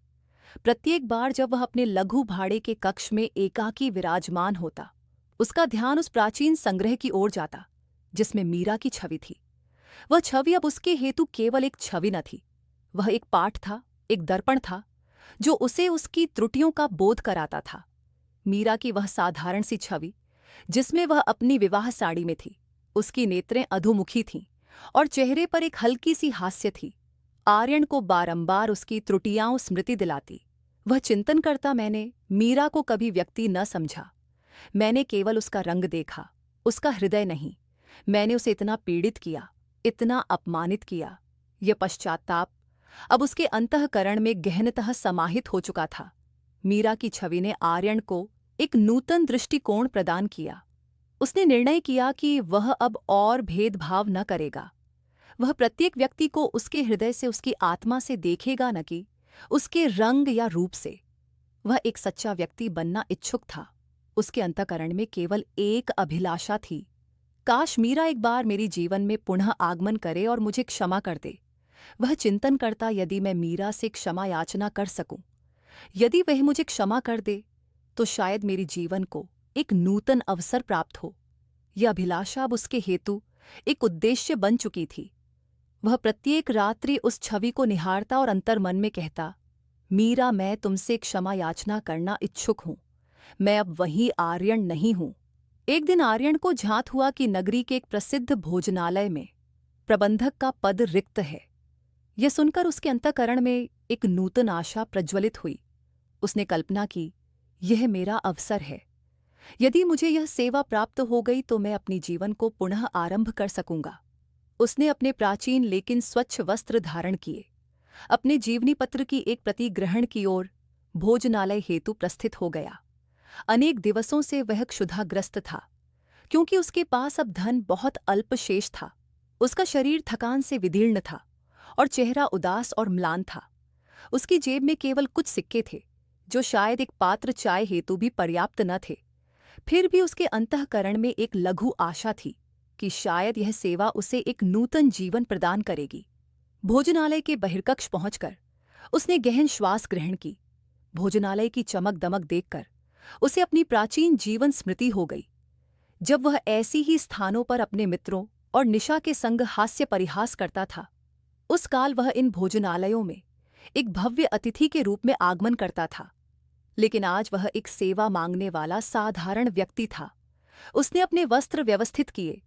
प्रत्येक बार जब वह अपने लघु भाड़े के कक्ष में एकाकी विराजमान होता, उसका ध्यान उस प्राचीन संग्रह की ओर जाता जिसमें मीरा की छवि थी। वह छवि अब उसके हेतु केवल एक छवि न थी, वह एक पाठ था, एक दर्पण था जो उसे उसकी त्रुटियों का बोध कराता था। मीरा की वह साधारण सी छवि जिसमें वह अपनी विवाह साड़ी में थी, उसकी नेत्रें अधोमुखी थीं और चेहरे पर एक हल्की सी हास्य थी, आर्यन को बारंबार उसकी त्रुटियां स्मृति दिलाती। वह चिंतन करता, मैंने मीरा को कभी व्यक्ति न समझा। मैंने केवल उसका रंग देखा, उसका हृदय नहीं। मैंने उसे इतना पीड़ित किया, इतना अपमानित किया। यह पश्चात्ताप अब उसके अंतःकरण में गहनतः समाहित हो चुका था। मीरा की छवि ने आर्यन को एक नूतन दृष्टिकोण प्रदान किया। उसने निर्णय किया कि वह अब और भेदभाव न करेगा। वह प्रत्येक व्यक्ति को उसके हृदय से, उसकी आत्मा से देखेगा, न कि उसके रंग या रूप से। वह एक सच्चा व्यक्ति बनना इच्छुक था। उसके अंतःकरण में केवल एक अभिलाषा थी, काश मीरा एक बार मेरी जीवन में पुनः आगमन करे और मुझे क्षमा कर दे। वह चिंतन करता, यदि मैं मीरा से क्षमा याचना कर सकूं, यदि वह मुझे क्षमा कर दे, तो शायद मेरे जीवन को एक नूतन अवसर प्राप्त हो। यह अभिलाषा अब उसके हेतु एक उद्देश्य बन चुकी थी। वह प्रत्येक रात्रि उस छवि को निहारता और अंतर्मन में कहता, मीरा, मैं तुमसे क्षमा याचना करना इच्छुक हूं। मैं अब वही आर्यन नहीं हूं। एक दिन आर्यन को झांत हुआ कि नगरी के एक प्रसिद्ध भोजनालय में प्रबंधक का पद रिक्त है। यह सुनकर उसके अंतःकरण में एक नूतन आशा प्रज्वलित हुई। उसने कल्पना की, यह मेरा अवसर है। यदि मुझे यह सेवा प्राप्त हो गई तो मैं अपनी जीवन को पुनः आरंभ कर सकूंगा। उसने अपने प्राचीन लेकिन स्वच्छ वस्त्र धारण किए, अपने जीवनी पत्र की एक प्रति ग्रहण की ओर भोजनालय हेतु प्रस्थित हो गया। अनेक दिवसों से वह क्षुधाग्रस्त था, क्योंकि उसके पास अब धन बहुत अल्प शेष था। उसका शरीर थकान से विदीर्ण था और चेहरा उदास और म्लान था। उसकी जेब में केवल कुछ सिक्के थे, जो शायद एक पात्र चाय हेतु भी पर्याप्त न थे। फिर भी उसके अंतःकरण में एक लघु आशा थी कि शायद यह सेवा उसे एक नूतन जीवन प्रदान करेगी। भोजनालय के बहिर्कक्ष पहुंचकर उसने गहन श्वास ग्रहण की। भोजनालय की चमक दमक देखकर उसे अपनी प्राचीन जीवन स्मृति हो गई, जब वह ऐसी ही स्थानों पर अपने मित्रों और निशा के संग हास्य परिहास करता था। उस काल वह इन भोजनालयों में एक भव्य अतिथि के रूप में आगमन करता था, लेकिन आज वह एक सेवा मांगने वाला साधारण व्यक्ति था। उसने अपने वस्त्र व्यवस्थित किए,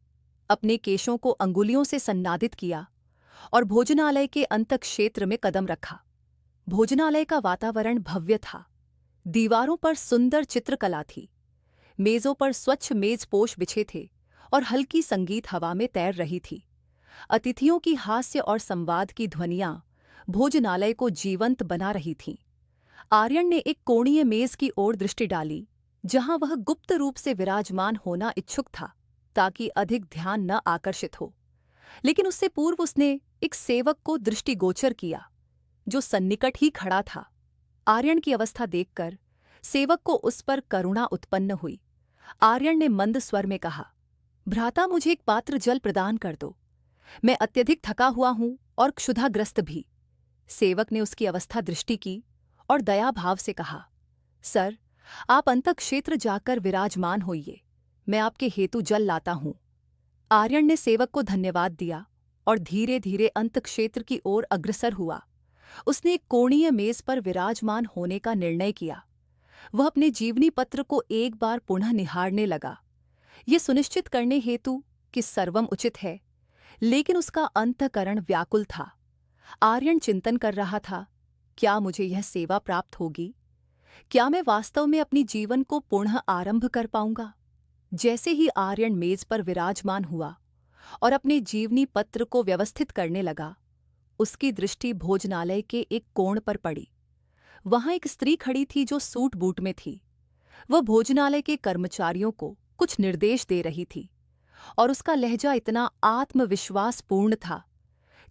अपने केशों को अंगुलियों से सन्नादित किया और भोजनालय के अंतःक्षेत्र में कदम रखा। भोजनालय का वातावरण भव्य था। दीवारों पर सुंदर चित्रकला थी, मेजों पर स्वच्छ मेजपोश बिछे थे और हल्की संगीत हवा में तैर रही थी। अतिथियों की हास्य और संवाद की ध्वनियां भोजनालय को जीवंत बना रही थीं। आर्यन ने एक कोणीय मेज की ओर दृष्टि डाली, जहां वह गुप्त रूप से विराजमान होना इच्छुक था, ताकि अधिक ध्यान न आकर्षित हो। लेकिन उससे पूर्व उसने एक सेवक को दृष्टिगोचर किया, जो सन्निकट ही खड़ा था। आर्यन की अवस्था देखकर सेवक को उस पर करुणा उत्पन्न हुई। आर्यन ने मंद स्वर में कहा, भ्राता, मुझे एक पात्र जल प्रदान कर दो। मैं अत्यधिक थका हुआ हूं और क्षुधाग्रस्त भी। सेवक ने उसकी अवस्था दृष्टि की और दया भाव से कहा, सर, आप अंतःक्षेत्र जाकर विराजमान होइए, मैं आपके हेतु जल लाता हूं। आर्यन ने सेवक को धन्यवाद दिया और धीरे धीरे अंतःक्षेत्र की ओर अग्रसर हुआ। उसने एक कोणीय मेज पर विराजमान होने का निर्णय किया। वह अपने जीवनी पत्र को एक बार पुनः निहारने लगा, ये सुनिश्चित करने हेतु कि सर्वम उचित है, लेकिन उसका अंतःकरण व्याकुल था। आर्यन चिंतन कर रहा था, क्या मुझे यह सेवा प्राप्त होगी? क्या मैं वास्तव में अपनी जीवन को पुनः आरंभ कर पाऊंगा? जैसे ही आर्यन मेज पर विराजमान हुआ और अपने जीवनी पत्र को व्यवस्थित करने लगा, उसकी दृष्टि भोजनालय के एक कोण पर पड़ी। वहां एक स्त्री खड़ी थी जो सूट बूट में थी। वह भोजनालय के कर्मचारियों को कुछ निर्देश दे रही थी और उसका लहजा इतना आत्मविश्वासपूर्ण था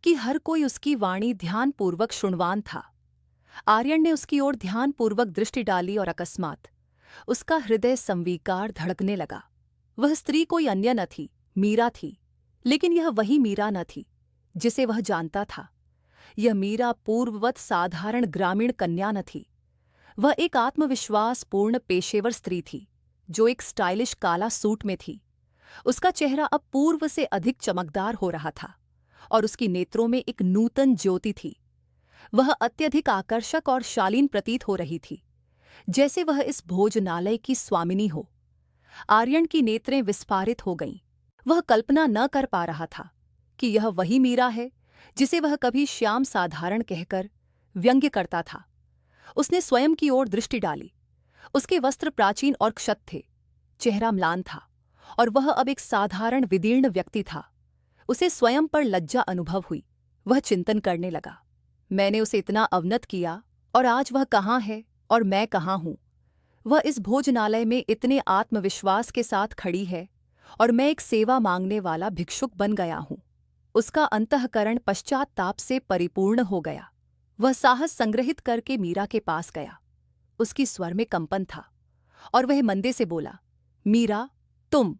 कि हर कोई उसकी वाणी ध्यानपूर्वक सुनवान था। आर्यन ने उसकी ओर ध्यानपूर्वक दृष्टि डाली और अकस्मात उसका हृदय संविकार धड़कने लगा। वह स्त्री कोई अन्य न थी, मीरा थी। लेकिन यह वही मीरा न थी जिसे वह जानता था। यह मीरा पूर्ववत साधारण ग्रामीण कन्या न थी। वह एक आत्मविश्वासपूर्ण पेशेवर स्त्री थी, जो एक स्टाइलिश काला सूट में थी। उसका चेहरा अब पूर्व से अधिक चमकदार हो रहा था और उसकी नेत्रों में एक नूतन ज्योति थी। वह अत्यधिक आकर्षक और शालीन प्रतीत हो रही थी, जैसे वह इस भोजनालय की स्वामिनी हो। आर्यन की नेत्रें विस्फारित हो गईं। वह कल्पना न कर पा रहा था कि यह वही मीरा है जिसे वह कभी श्याम साधारण कहकर व्यंग्य करता था। उसने स्वयं की ओर दृष्टि डाली। उसके वस्त्र प्राचीन और क्षत थे, चेहरा म्लान था और वह अब एक साधारण विदीर्ण व्यक्ति था। उसे स्वयं पर लज्जा अनुभव हुई। वह चिंतन करने लगा, मैंने उसे इतना अवनत किया और आज वह कहाँ है और मैं कहाँ हूँ। वह इस भोजनालय में इतने आत्मविश्वास के साथ खड़ी है और मैं एक सेवा मांगने वाला भिक्षुक बन गया हूँ। उसका अंतःकरण पश्चात्ताप से परिपूर्ण हो गया। वह साहस संग्रहित करके मीरा के पास गया। उसकी स्वर में कंपन था और वह मंदे से बोला, मीरा, तुम।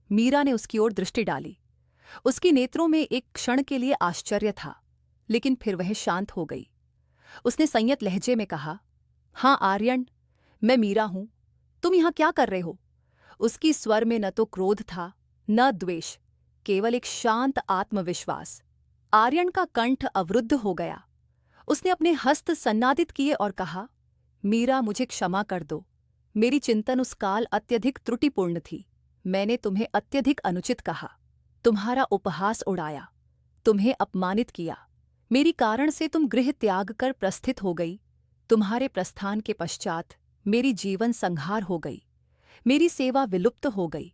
मीरा ने उसकी ओर दृष्टि डाली। उसकी नेत्रों में एक क्षण के लिए आश्चर्य था, लेकिन फिर वह शांत हो गई। उसने संयत लहजे में कहा, हाँ आर्यन, मैं मीरा हूं। तुम यहां क्या कर रहे हो? उसकी स्वर में न तो क्रोध था न द्वेष, केवल एक शांत आत्मविश्वास। आर्यन का कंठ अवरुद्ध हो गया। उसने अपने हस्त सन्नादित किए और कहा, मीरा, मुझे क्षमा कर दो। मेरी चिंतन उस काल अत्यधिक त्रुटिपूर्ण थी। मैंने तुम्हें अत्यधिक अनुचित कहा, तुम्हारा उपहास उड़ाया, तुम्हें अपमानित किया। मेरी कारण से तुम गृह त्याग कर प्रस्थित हो गई। तुम्हारे प्रस्थान के पश्चात मेरी जीवन संहार हो गई, मेरी सेवा विलुप्त हो गई।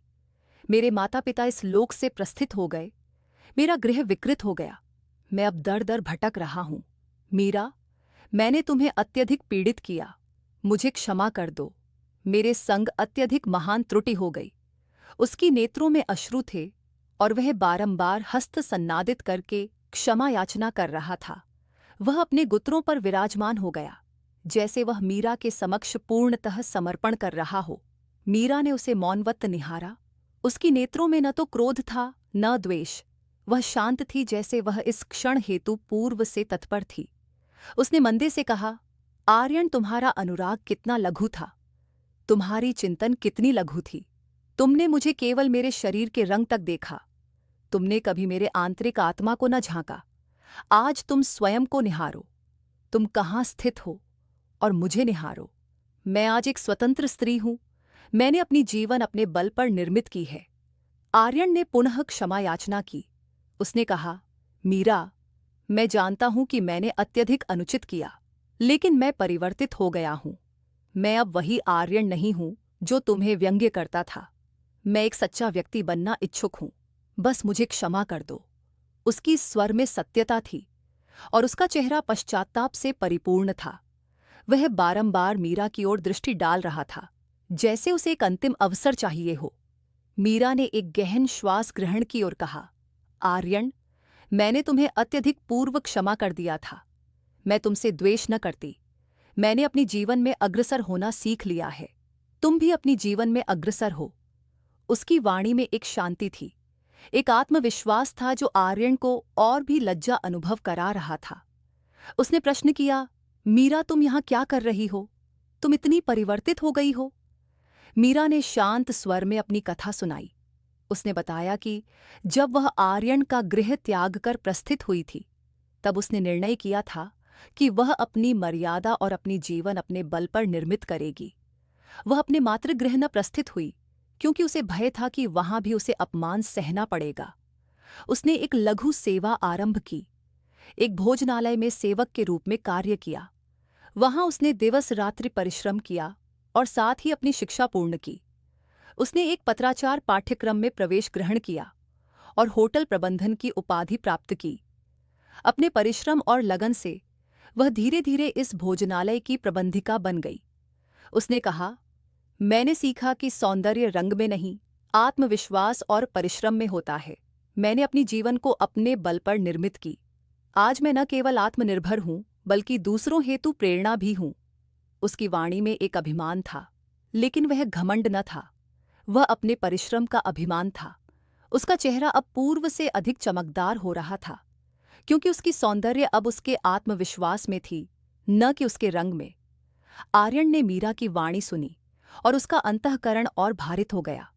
मेरे माता पिता इस लोक से प्रस्थित हो गए, मेरा गृह विकृत हो गया। मैं अब दर दर भटक रहा हूं। मीरा, मैंने तुम्हें अत्यधिक पीड़ित किया, मुझे क्षमा कर दो। मेरे संग अत्यधिक महान त्रुटि हो गई। उसकी नेत्रों में अश्रु थे और वह बारंबार हस्त सन्नादित करके क्षमा याचना कर रहा था। वह अपने गुत्रों पर विराजमान हो गया, जैसे वह मीरा के समक्ष पूर्णतः समर्पण कर रहा हो। मीरा ने उसे मौनवत निहारा। उसकी नेत्रों में न तो क्रोध था न द्वेष। वह शांत थी, जैसे वह इस क्षण हेतु पूर्व से तत्पर थी। उसने मंदे से कहा, आर्यन, तुम्हारा अनुराग कितना लघु था, तुम्हारी चिंतन कितनी लघु थी। तुमने मुझे केवल मेरे शरीर के रंग तक देखा, तुमने कभी मेरे आंतरिक आत्मा को न झांका। आज तुम स्वयं को निहारो, तुम कहाँ स्थित हो और मुझे निहारो। मैं आज एक स्वतंत्र स्त्री हूं, मैंने अपनी जीवन अपने बल पर निर्मित की है। आर्यन ने पुनः क्षमा याचना की। उसने कहा, मीरा, मैं जानता हूं कि मैंने अत्यधिक अनुचित किया, लेकिन मैं परिवर्तित हो गया हूं। मैं अब वही आर्यन नहीं हूं जो तुम्हें व्यंग्य करता था। मैं एक सच्चा व्यक्ति बनना इच्छुक हूं, बस मुझे क्षमा कर दो। उसकी स्वर में सत्यता थी और उसका चेहरा पश्चात्ताप से परिपूर्ण था। वह बारंबार मीरा की ओर दृष्टि डाल रहा था, जैसे उसे एक अंतिम अवसर चाहिए हो। मीरा ने एक गहन श्वास ग्रहण की और कहा, आर्यन, मैंने तुम्हें अत्यधिक पूर्व क्षमा कर दिया था। मैं तुमसे द्वेष न करती। मैंने अपनी जीवन में अग्रसर होना सीख लिया है। तुम भी अपनी जीवन में अग्रसर हो। उसकी वाणी में एक शांति थी, एक आत्मविश्वास था जो आर्यन को और भी लज्जा अनुभव करा रहा था। उसने प्रश्न किया, मीरा, तुम यहां क्या कर रही हो? तुम इतनी परिवर्तित हो गई हो। मीरा ने शांत स्वर में अपनी कथा सुनाई। उसने बताया कि जब वह आर्यन का गृह त्याग कर प्रस्थित हुई थी, तब उसने निर्णय किया था कि वह अपनी मर्यादा और अपनी जीवन अपने बल पर निर्मित करेगी। वह अपने मातृगृह न प्रस्थित हुई, क्योंकि उसे भय था कि वहां भी उसे अपमान सहना पड़ेगा। उसने एक लघु सेवा आरंभ की, एक भोजनालय में सेवक के रूप में कार्य किया। वहां उसने दिवस रात्रि परिश्रम किया और साथ ही अपनी शिक्षा पूर्ण की। उसने एक पत्राचार पाठ्यक्रम में प्रवेश ग्रहण किया और होटल प्रबंधन की उपाधि प्राप्त की। अपने परिश्रम और लगन से वह धीरे धीरे इस भोजनालय की प्रबंधिका बन गई। उसने कहा, मैंने सीखा कि सौंदर्य रंग में नहीं, आत्मविश्वास और परिश्रम में होता है। मैंने अपनी जीवन को अपने बल पर निर्मित की। आज मैं न केवल आत्मनिर्भर हूं, बल्कि दूसरों हेतु प्रेरणा भी हूं। उसकी वाणी में एक अभिमान था, लेकिन वह घमंड न था। वह अपने परिश्रम का अभिमान था। उसका चेहरा अब पूर्व से अधिक चमकदार हो रहा था, क्योंकि उसकी सौंदर्य अब उसके आत्मविश्वास में थी, न कि उसके रंग में। आर्यन ने मीरा की वाणी सुनी और उसका अंतःकरण और भारित हो गया।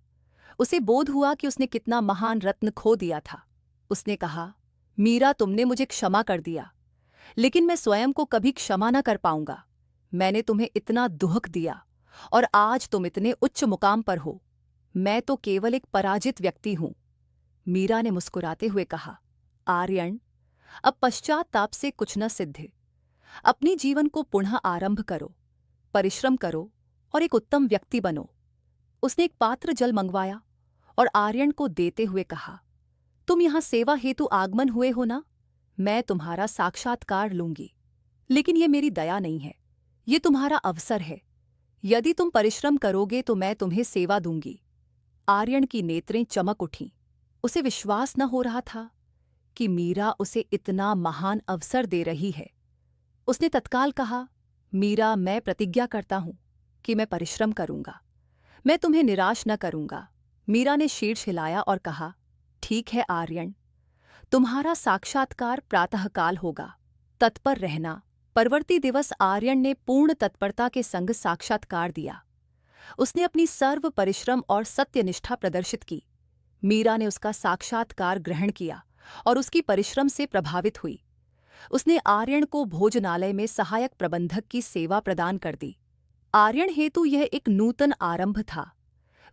उसे बोध हुआ कि उसने कितना महान रत्न खो दिया था। उसने कहा, मीरा, तुमने मुझे क्षमा कर दिया, लेकिन मैं स्वयं को कभी क्षमा न कर पाऊंगा। मैंने तुम्हें इतना दुख दिया और आज तुम इतने उच्च मुकाम पर हो। मैं तो केवल एक पराजित व्यक्ति हूं। मीरा ने मुस्कुराते हुए कहा, आर्यन, अब पश्चाताप से कुछ न सिद्ध। अपनी जीवन को पुनः आरंभ करो, परिश्रम करो और एक उत्तम व्यक्ति बनो। उसने एक पात्र जल मंगवाया और आर्यन को देते हुए कहा, तुम यहां सेवा हेतु आगमन हुए हो ना? मैं तुम्हारा साक्षात्कार लूंगी, लेकिन ये मेरी दया नहीं है, ये तुम्हारा अवसर है। यदि तुम परिश्रम करोगे तो मैं तुम्हें सेवा दूंगी। आर्यन की नेत्रें चमक उठीं। उसे विश्वास न हो रहा था कि मीरा उसे इतना महान अवसर दे रही है। उसने तत्काल कहा, मीरा, मैं प्रतिज्ञा करता हूं कि मैं परिश्रम करूंगा, मैं तुम्हें निराश न करूंगा। मीरा ने शीर्ष हिलाया और कहा, ठीक है आर्यन, तुम्हारा साक्षात्कार प्रातःकाल होगा, तत्पर रहना। परवर्ती दिवस आर्यन ने पूर्ण तत्परता के संग साक्षात्कार दिया। उसने अपनी सर्व परिश्रम और सत्यनिष्ठा प्रदर्शित की। मीरा ने उसका साक्षात्कार ग्रहण किया और उसकी परिश्रम से प्रभावित हुई। उसने आर्यन को भोजनालय में सहायक प्रबंधक की सेवा प्रदान कर दी। आर्यन हेतु यह एक नूतन आरंभ था।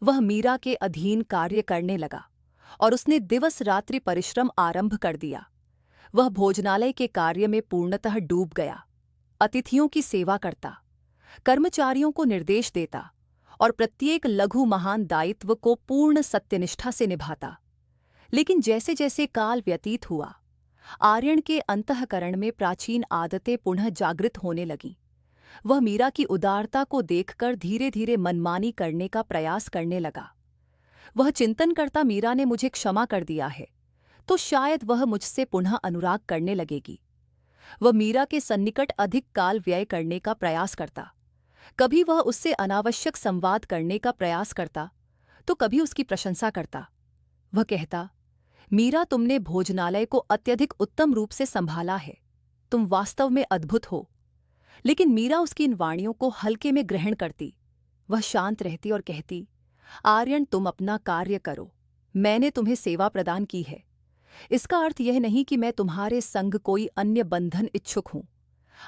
वह मीरा के अधीन कार्य करने लगा और उसने दिवस रात्रि परिश्रम आरंभ कर दिया। वह भोजनालय के कार्य में पूर्णतः डूब गया। अतिथियों की सेवा करता, कर्मचारियों को निर्देश देता और प्रत्येक लघु महान दायित्व को पूर्ण सत्यनिष्ठा से निभाता। लेकिन जैसे जैसे काल व्यतीत हुआ, आर्यन के अंतःकरण में प्राचीन आदतें पुनः जागृत होने लगीं। वह मीरा की उदारता को देखकर धीरे धीरे मनमानी करने का प्रयास करने लगा। वह चिंतन करता, मीरा ने मुझे क्षमा कर दिया है तो शायद वह मुझसे पुनः अनुराग करने लगेगी। वह मीरा के सन्निकट अधिक काल व्यय करने का प्रयास करता। कभी वह उससे अनावश्यक संवाद करने का प्रयास करता तो कभी उसकी प्रशंसा करता। वह कहता, मीरा, तुमने भोजनालय को अत्यधिक उत्तम रूप से संभाला है, तुम वास्तव में अद्भुत हो। लेकिन मीरा उसकी इन वाणियों को हल्के में ग्रहण करती। वह शांत रहती और कहती, आर्यन, तुम अपना कार्य करो, मैंने तुम्हें सेवा प्रदान की है। इसका अर्थ यह नहीं कि मैं तुम्हारे संग कोई अन्य बंधन इच्छुक हूं।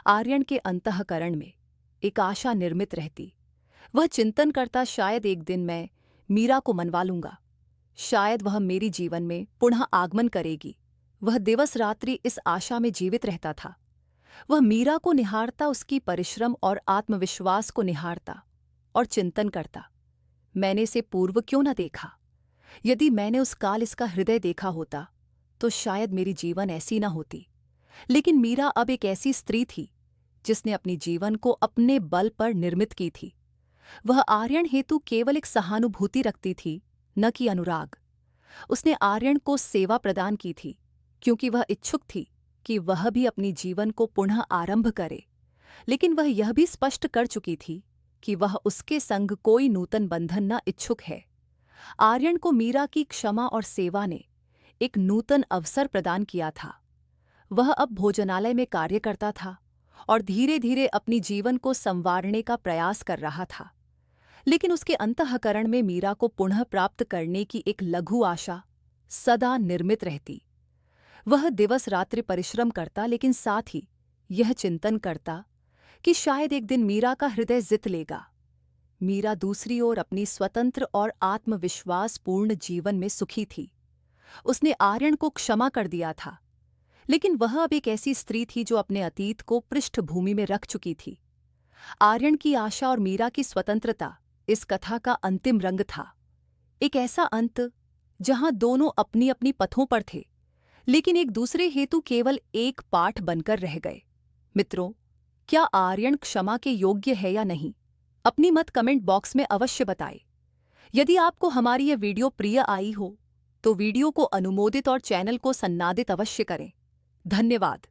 आर्यन के अंतःकरण में एक आशा निर्मित रहती। वह चिंतन करता, शायद एक दिन मैं मीरा को मनवा लूंगा, शायद वह मेरी जीवन में पुनः आगमन करेगी। वह दिवस रात्रि इस आशा में जीवित रहता था। वह मीरा को निहारता, उसकी परिश्रम और आत्मविश्वास को निहारता और चिंतन करता, मैंने इसे पूर्व क्यों न देखा। यदि मैंने उस काल इसका हृदय देखा होता तो शायद मेरी जीवन ऐसी न होती। लेकिन मीरा अब एक ऐसी स्त्री थी जिसने अपनी जीवन को अपने बल पर निर्मित की थी। वह आर्यन हेतु केवल एक सहानुभूति रखती थी, न कि अनुराग। उसने आर्यन को सेवा प्रदान की थी क्योंकि वह इच्छुक थी कि वह भी अपनी जीवन को पुनः आरंभ करे। लेकिन वह यह भी स्पष्ट कर चुकी थी कि वह उसके संग कोई नूतन बंधन न इच्छुक है। आर्यन को मीरा की क्षमा और सेवा ने एक नूतन अवसर प्रदान किया था। वह अब भोजनालय में कार्य करता था और धीरे धीरे अपनी जीवन को संवारने का प्रयास कर रहा था। लेकिन उसके अंतःकरण में मीरा को पुनः प्राप्त करने की एक लघु आशा सदा निर्मित रहती। वह दिवस रात्रि परिश्रम करता, लेकिन साथ ही यह चिंतन करता कि शायद एक दिन मीरा का हृदय जीत लेगा। मीरा दूसरी ओर अपनी स्वतंत्र और आत्मविश्वासपूर्ण जीवन में सुखी थी। उसने आर्यन को क्षमा कर दिया था, लेकिन वह अब एक ऐसी स्त्री थी जो अपने अतीत को पृष्ठभूमि में रख चुकी थी। आर्यन की आशा और मीरा की स्वतंत्रता इस कथा का अंतिम रंग था। एक ऐसा अंत जहां दोनों अपनी अपनी पथों पर थे, लेकिन एक दूसरे हेतु केवल एक पाठ बनकर रह गए। मित्रों, क्या आर्यन क्षमा के योग्य है या नहीं? अपनी मत कमेंट बॉक्स में अवश्य बताएं। यदि आपको हमारी यह वीडियो प्रिय आई हो तो वीडियो को अनुमोदित और चैनल को सन्नादित अवश्य करें। धन्यवाद।